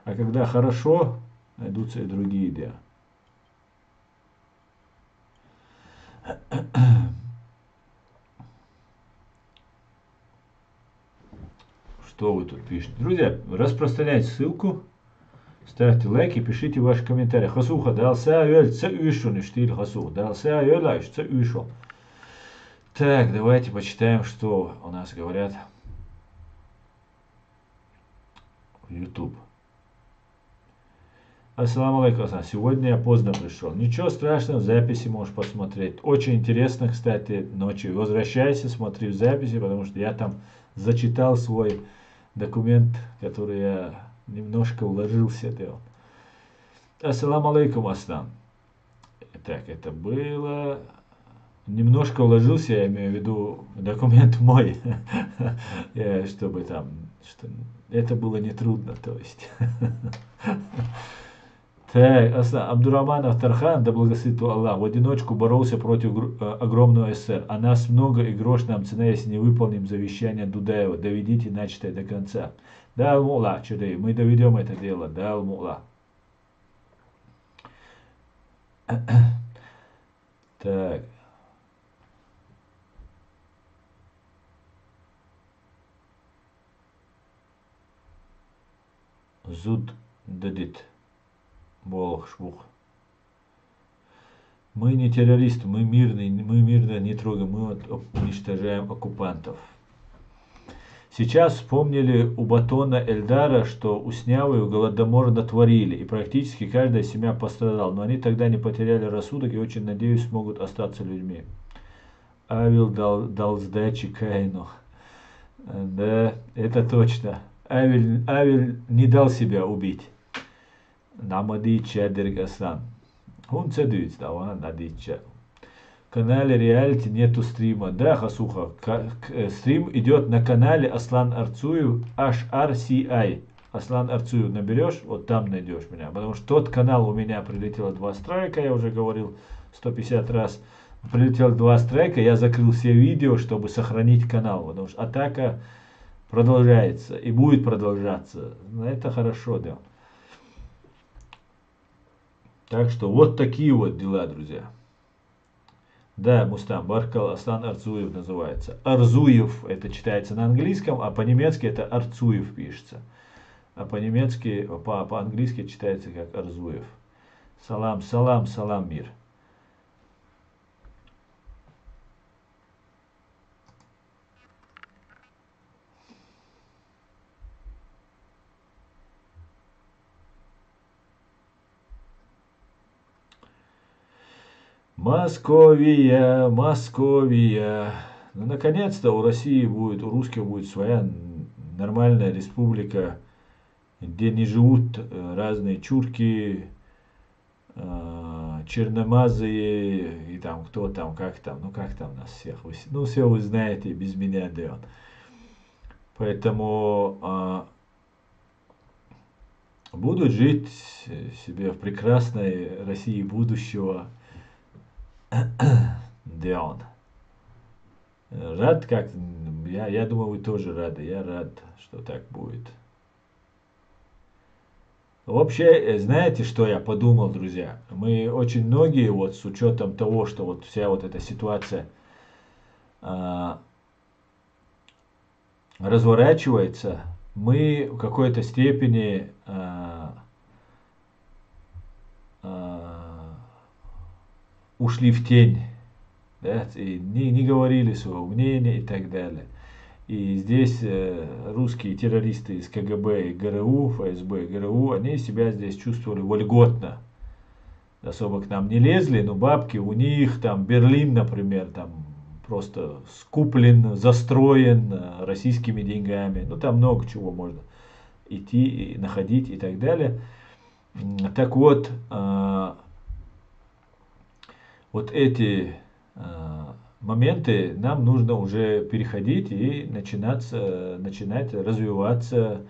А когда хорошо, найдутся и другие дела. Что вы тут пишете? Друзья, распространяйте ссылку, ставьте лайки, пишите ваши комментарии. Хасуха, дался öl, це üшо, не штиль хасух. Дался öl, а це üшо. Так, давайте почитаем, что у нас говорят в YouTube. Ассаламу алейкум. Сегодня я поздно пришел. Ничего страшного, в записи можешь посмотреть. Очень интересно, кстати, ночью. Возвращайся, смотри в записи, потому что я там зачитал свой документ, который я немножко уложился. Ассаламу алейкум, Аслан. Так, это было... Немножко уложился, я имею в виду документ мой, чтобы там... Это было нетрудно, то есть... Так, Абдураманов Тархан, да благословит Аллах, в одиночку боролся против огромного СССР. А нас много, и грош нам цена, если не выполним завещание Дудаева. Доведите начатое до конца. Да, Ал-Мула, Чудей, мы доведем это дело. Да, Ал-Мула. Так. Зуд дадит. Волхшбух. Мы не террористы, мы мирные, мы мирно не трогаем, мы уничтожаем оккупантов. Сейчас вспомнили у Батона Эльдара, что Уснявую голодомор натворили, и практически каждая семья пострадала. Но они тогда не потеряли рассудок и очень надеюсь смогут остаться людьми. Авел дал сдачи Каину. Да, это точно. Авель не дал себя убить. Намадича Дергасан. Он цедует, да, он надича. В канале Реалити нету стрима. Да, Хасуха, стрим идет на канале Аслан Арцуев HRCI. Аслан Арцуев наберешь, вот там найдешь меня. Потому что тот канал у меня прилетело 2 страйка, я уже говорил 150 раз. Прилетело 2 страйка, я закрыл все видео, чтобы сохранить канал. Потому что атака продолжается и будет продолжаться. Это хорошо, да. Так что вот такие вот дела, друзья. Да, Мустам, Баркал Аслан Арцуев называется. Арзуев это читается на английском, а по-немецки это Арцуев пишется. А по-немецки, по-английски читается как Арзуев. Салам, салам, салам, мир. Московия, Московия. Ну, наконец-то у России будет, у русских будет своя нормальная республика, где не живут разные чурки, черномазые и там кто там, как там, ну как там нас всех, ну все вы знаете без меня, да. Поэтому будут жить себе в прекрасной России будущего. Дион. Рад как? Я думаю, вы тоже рады. Я рад, что так будет. Вообще, знаете, что я подумал, друзья? Мы очень многие, вот с учетом того, что вот вся вот эта ситуация разворачивается, мы в какой-то степени ушли в тень, да, и не говорили своего мнения и так далее. И здесь русские террористы из КГБ и ГРУ, ФСБ и ГРУ, они себя здесь чувствовали вольготно. Особо к нам не лезли, но бабки у них, там Берлин, например, там просто скуплен, застроен российскими деньгами. Ну там много чего можно идти и находить и так далее. Так вот, вот эти моменты нам нужно уже переходить и начинать развиваться.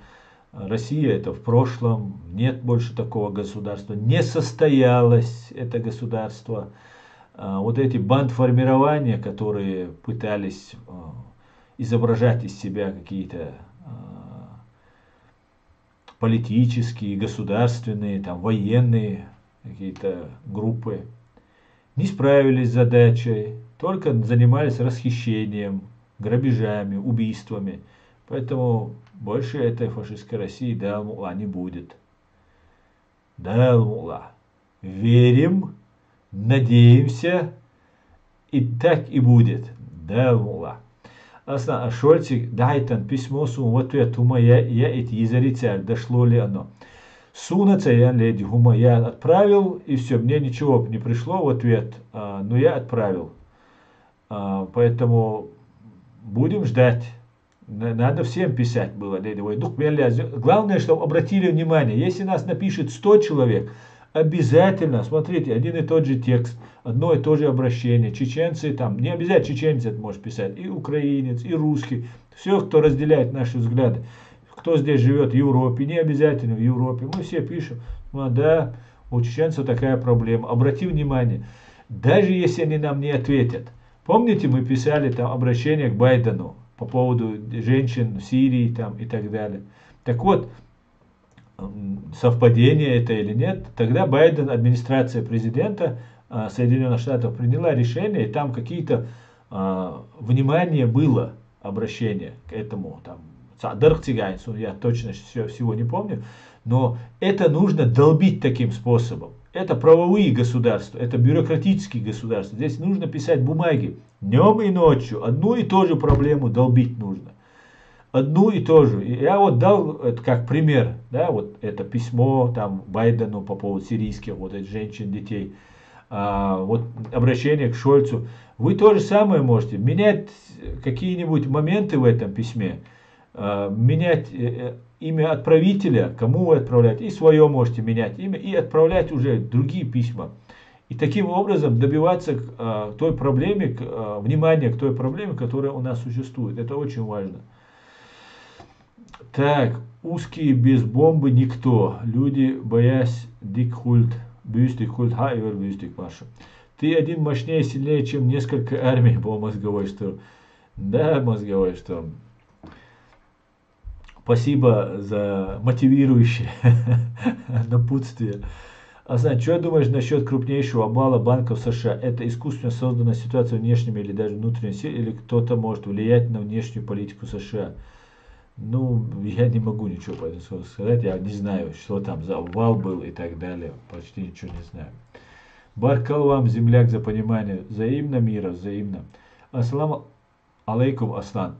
Россия это в прошлом, нет больше такого государства, не состоялось это государство. Вот эти бандформирования, которые пытались изображать из себя какие-то политические, государственные, там, военные какие-то группы, не справились с задачей, только занимались расхищением, грабежами, убийствами. Поэтому больше этой фашистской России Дал-Мула не будет. Дал-Мула. Верим, надеемся, и так и будет. Дал-Мула. Аслан, Шольцик, дайтан письмо сум в ответ ума я эти езарицаль, дошло ли оно? Сунаца я леди гума, я отправил, и все, мне ничего не пришло в ответ, но я отправил. Поэтому будем ждать. Надо всем писать было. Главное, чтобы обратили внимание, если нас напишет 100 человек, обязательно, смотрите, один и тот же текст, одно и то же обращение. Чеченцы там, не обязательно чеченец это может писать, и украинец, и русский, все, кто разделяет наши взгляды. Кто здесь живет в Европе, не обязательно в Европе, мы все пишем, ну да, у чеченцев такая проблема. Обрати внимание, даже если они нам не ответят. Помните, мы писали там обращение к Байдену по поводу женщин в Сирии там, и так далее. Так вот, совпадение это или нет, тогда Байден, администрация президента Соединенных Штатов приняла решение, и там какие-то внимание было, обращение к этому, там, я точно всего не помню, но это нужно долбить таким способом. Это правовые государства, это бюрократические государства. Здесь нужно писать бумаги днем и ночью. Одну и ту же проблему долбить нужно. Одну и ту же. Я вот дал это как пример, да, вот это письмо там Байдену по поводу сирийских вот этих женщин, детей. Вот обращение к Шольцу. Вы то же самое можете менять какие-нибудь моменты в этом письме, менять имя отправителя, кому вы отправляете, и свое можете менять имя, и отправлять уже другие письма. И таким образом добиваться той проблеме, внимания к той проблеме, которая у нас существует. Это очень важно. Так, узкие без бомбы никто. Люди, боясь дикхульт, бюстикхульт, хайвер бюстик, Маша. Ты один мощнее, сильнее, чем несколько армий, был мозговой шторм. Да, мозговой шторм. Спасибо за мотивирующее напутствие. Асань, что думаешь насчет крупнейшего обвала банков США? Это искусственно созданная ситуация внешними или даже внутренней силой, или кто-то может влиять на внешнюю политику США? Ну, я не могу ничего по этому сказать, я не знаю, что там за обвал был и так далее, почти ничего не знаю. Баркал вам, земляк, за понимание. Взаимно мира, взаимно. Ассаламу алейкум, Аслан.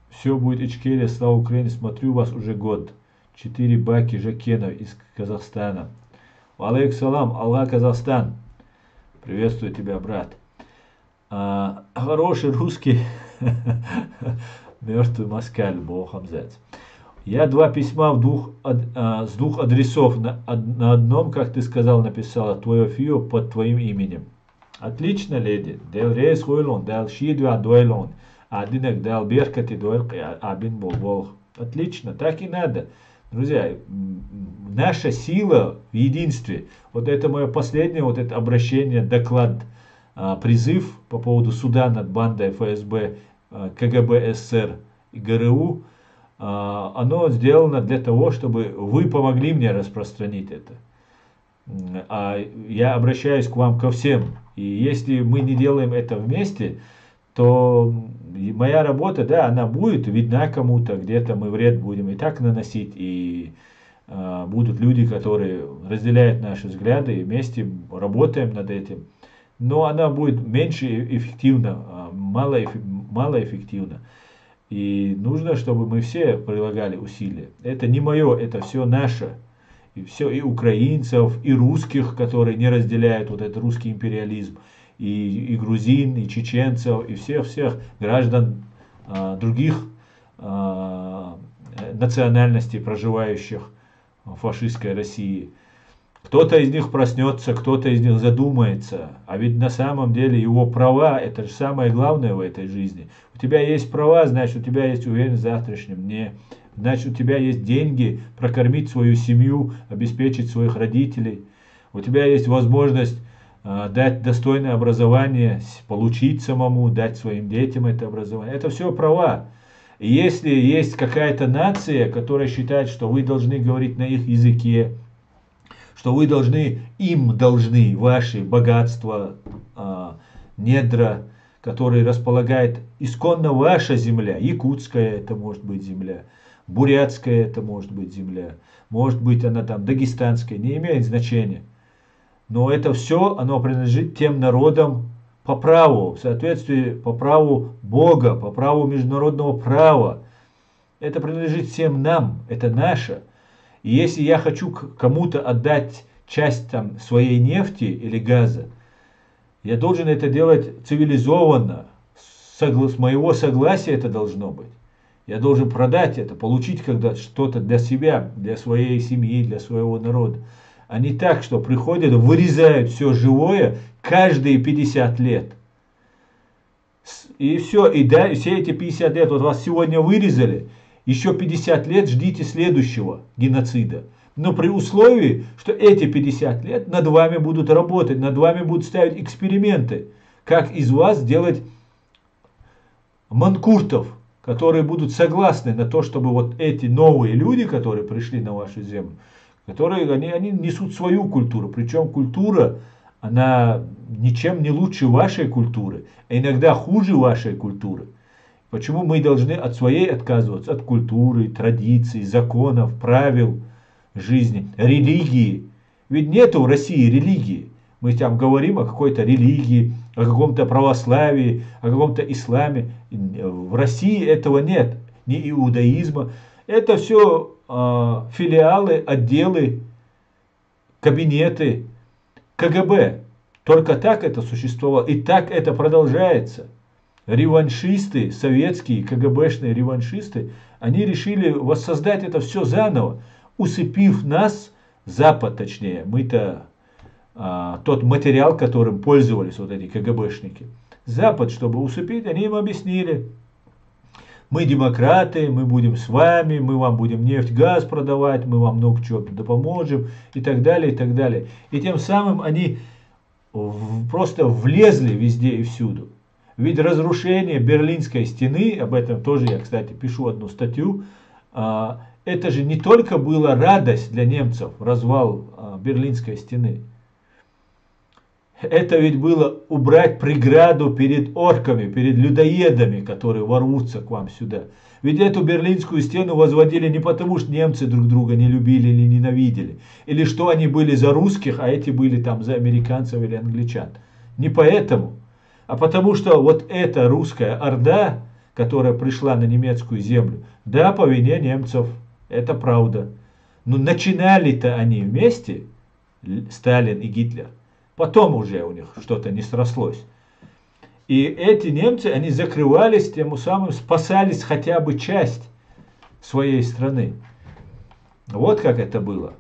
Все будет Ичкерия, слава Украине, смотрю вас уже год. 4 баки Жакенов из Казахстана. Алейкум салам, Аллах, Казахстан. Приветствую тебя, брат. Хороший русский мертвый москаль, богом зец. Я 2 письма с 2 адресов. На одном, как ты сказал, написала твое фио под твоим именем. Отлично, леди. Дел рейс хуйлон, дел шидва дуэлон. Адинек дел беркати дуэлки, абин бол. Отлично, так и надо. Друзья, наша сила в единстве. Вот это мое последнее вот это обращение, доклад, призыв по поводу суда над бандой ФСБ, КГБ СССР и ГРУ. Оно сделано для того, чтобы вы помогли мне распространить это. Я обращаюсь к вам ко всем. И если мы не делаем это вместе, то моя работа, да, она будет видна кому-то, где-то мы вред будем и так наносить, и будут люди, которые разделяют наши взгляды, и вместе работаем над этим. Но она будет меньше эффективна, малоэффективна. И нужно, чтобы мы все прилагали усилия. Это не мое, это все наше. И все, и украинцев, и русских, которые не разделяют вот этот русский империализм, и грузин, и чеченцев, и всех граждан других национальностей, проживающих в фашистской России. Кто-то из них проснется, кто-то из них задумается. А ведь на самом деле его права, это же самое главное в этой жизни. У тебя есть права, значит, у тебя есть уверенность в завтрашнем дне. Значит, у тебя есть деньги прокормить свою семью, обеспечить своих родителей. У тебя есть возможность дать достойное образование, получить самому, дать своим детям это образование. Это все права. И если есть какая-то нация, которая считает, что вы должны говорить на их языке, что вы им должны ваши богатства, недра, которые располагает исконно ваша земля, якутская это может быть земля, бурятская это может быть земля, может быть она там дагестанская, не имеет значения. Но это все, оно принадлежит тем народам по праву, в соответствии по праву Бога, по праву международного права. Это принадлежит всем нам, это наше. И если я хочу кому-то отдать часть там, своей нефти или газа, я должен это делать цивилизованно, с моего согласия это должно быть. Я должен продать это, получить когда что-то для себя, для своей семьи, для своего народа. А не так, что приходят, вырезают все живое каждые 50 лет. И все, и да, все эти 50 лет, вот вас сегодня вырезали, еще 50 лет ждите следующего геноцида. Но при условии, что эти 50 лет над вами будут работать, над вами будут ставить эксперименты, как из вас сделать манкуртов, которые будут согласны на то, чтобы вот эти новые люди, которые пришли на вашу землю, которые они несут свою культуру. Причем культура, она ничем не лучше вашей культуры, а иногда хуже вашей культуры. Почему мы должны от своей отказываться, от культуры, традиций, законов, правил жизни, религии? Ведь нету в России религии. Мы там говорим о какой-то религии, о каком-то православии, о каком-то исламе. В России этого нет, ни иудаизма. Это все филиалы, отделы, кабинеты КГБ. Только так это существовало. И так это продолжается. Реваншисты, советские, КГБшные реваншисты, они решили воссоздать это все заново, усыпив нас, Запад точнее, мы-то тот материал, которым пользовались вот эти КГБшники. Запад, чтобы усыпить, они им объяснили: мы демократы, мы будем с вами, мы вам будем нефть, газ продавать, мы вам много чего поможем и так далее, и так далее. И тем самым они просто влезли везде и всюду. Ведь разрушение Берлинской стены, об этом тоже я, кстати, пишу одну статью, это же не только была радость для немцев, развал Берлинской стены. Это ведь было убрать преграду перед орками, перед людоедами, которые ворвутся к вам сюда. Ведь эту Берлинскую стену возводили не потому, что немцы друг друга не любили или ненавидели, или что они были за русских, а эти были там за американцев или англичан. Не поэтому, а потому что вот эта русская орда, которая пришла на немецкую землю, да, по вине немцев, это правда. Но начинали-то они вместе, Сталин и Гитлер. Потом уже у них что-то не срослось. И эти немцы, они закрывались, тем самым спасались хотя бы часть своей страны. Вот как это было.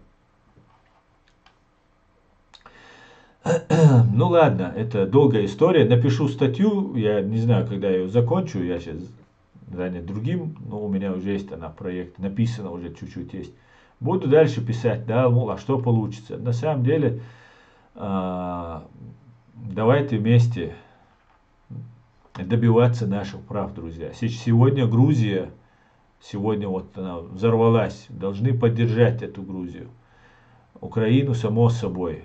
Ну ладно, это долгая история. Напишу статью, я не знаю, когда я ее закончу, я сейчас занят другим, но у меня уже есть она, проект, написано уже чуть-чуть есть. Буду дальше писать, да, мол, а что получится. На самом деле, давайте вместе добиваться наших прав, друзья. Сегодня Грузия, сегодня вот она взорвалась, должны поддержать эту Грузию. Украину, само собой.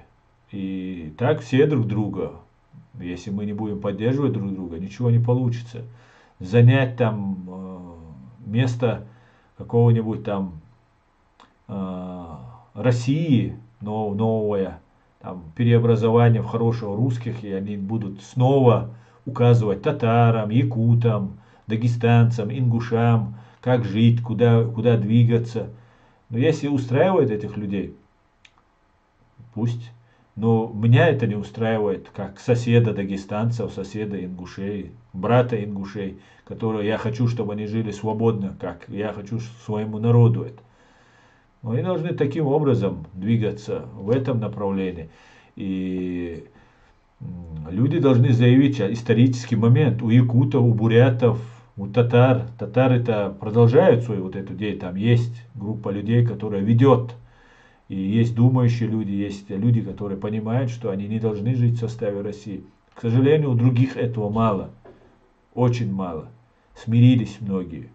И так все друг друга. Если мы не будем поддерживать друг друга, ничего не получится. Занять там место какого-нибудь там России новое, там, переобразование в хорошего русских, и они будут снова указывать татарам, якутам, дагестанцам, ингушам, как жить, куда двигаться. Но если устраивает этих людей, пусть. Но меня это не устраивает, как соседа дагестанцев, соседа ингушей, брата ингушей, которые я хочу, чтобы они жили свободно, как я хочу своему народу это. Но они должны таким образом двигаться в этом направлении. И люди должны заявить исторический момент. У якутов, у бурятов, у татар. Татары-то продолжают свою вот эту деятельность. Там есть группа людей, которая ведет. И есть думающие люди, есть люди, которые понимают, что они не должны жить в составе России. К сожалению, у других этого мало. Очень мало. Смирились многие.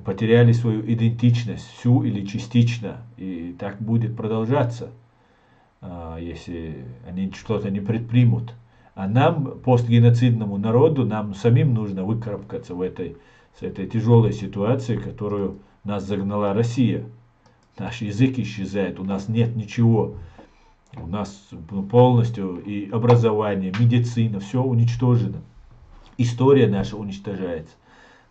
Потеряли свою идентичность, всю или частично. И так будет продолжаться, если они что-то не предпримут. А нам, постгеноцидному народу, нам самим нужно выкарабкаться с этой тяжелой ситуации, в которую нас загнала Россия. Наш язык исчезает, у нас нет ничего. У нас полностью и образование, медицина, все уничтожено. История наша уничтожается,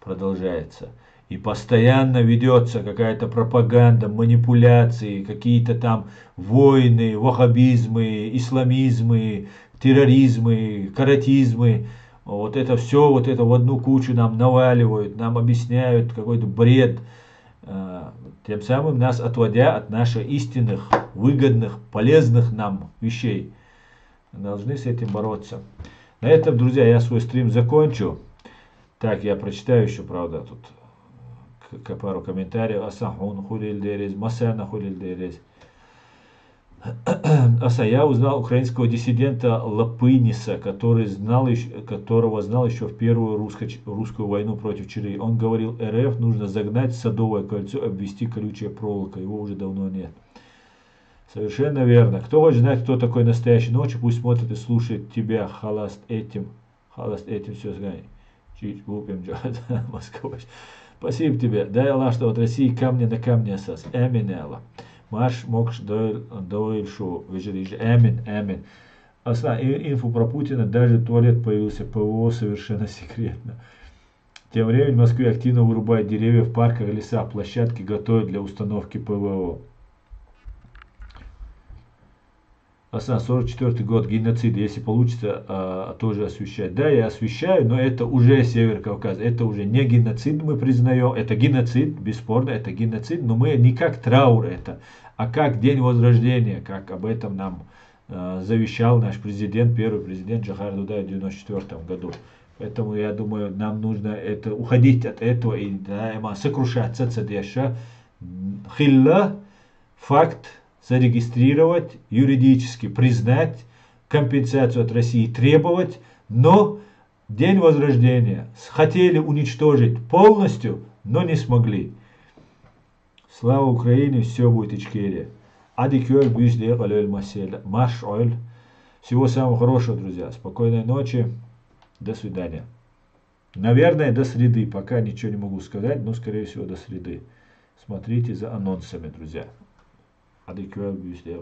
продолжается. И постоянно ведется какая-то пропаганда, манипуляции, какие-то там войны, ваххабизмы, исламизмы, терроризмы, каратизмы. Вот это все, вот это в одну кучу нам наваливают, нам объясняют какой-то бред. Тем самым нас отводя от наших истинных, выгодных, полезных нам вещей. Должны с этим бороться. На этом, друзья, я свой стрим закончу. Так, я прочитаю еще, правда, тут пару комментариев. Асахун хулиль дерез, масана хулиль дерез. Я узнал украинского диссидента Лапыниса, которого знал еще в первую русскую войну против Чили. Он говорил, РФ нужно загнать в Садовое кольцо, обвести колючей проволокой. Его уже давно нет. Совершенно верно. Кто хочет знать, кто такой настоящий ночью, пусть смотрит и слушает тебя. Халаст этим все знает. Чуть глупым Москва. Спасибо тебе. Дай Аллах, что от России камня на камне осталось. Аминь, Аллах. Маш мокш дойль шоу. Аминь. Инфу про Путина, даже туалет появился, ПВО совершенно секретно. Тем временем в Москве активно вырубают деревья в парках, лесах, площадки готовят для установки ПВО. Асана, 44 год, геноцид, если получится тоже освещать. Да, я освещаю, но это уже Север Кавказ, это уже не геноцид, мы признаем, это геноцид, бесспорно, это геноцид, но мы не как траур это, а как День Возрождения, как об этом нам завещал наш президент, первый президент Джохар Дудаев в 1994 году. Поэтому я думаю, нам нужно это, уходить от этого и да, сокрушаться цадеша. Хилла, факт, зарегистрировать, юридически признать, компенсацию от России требовать, но День Возрождения хотели уничтожить полностью, но не смогли. Слава Украине, все будет Ичкерия. Адикёр бюзде маш оль. Всего самого хорошего, друзья. Спокойной ночи. До свидания. Наверное, до среды. Пока ничего не могу сказать, но скорее всего до среды. Смотрите за анонсами, друзья. Adikör büyüsü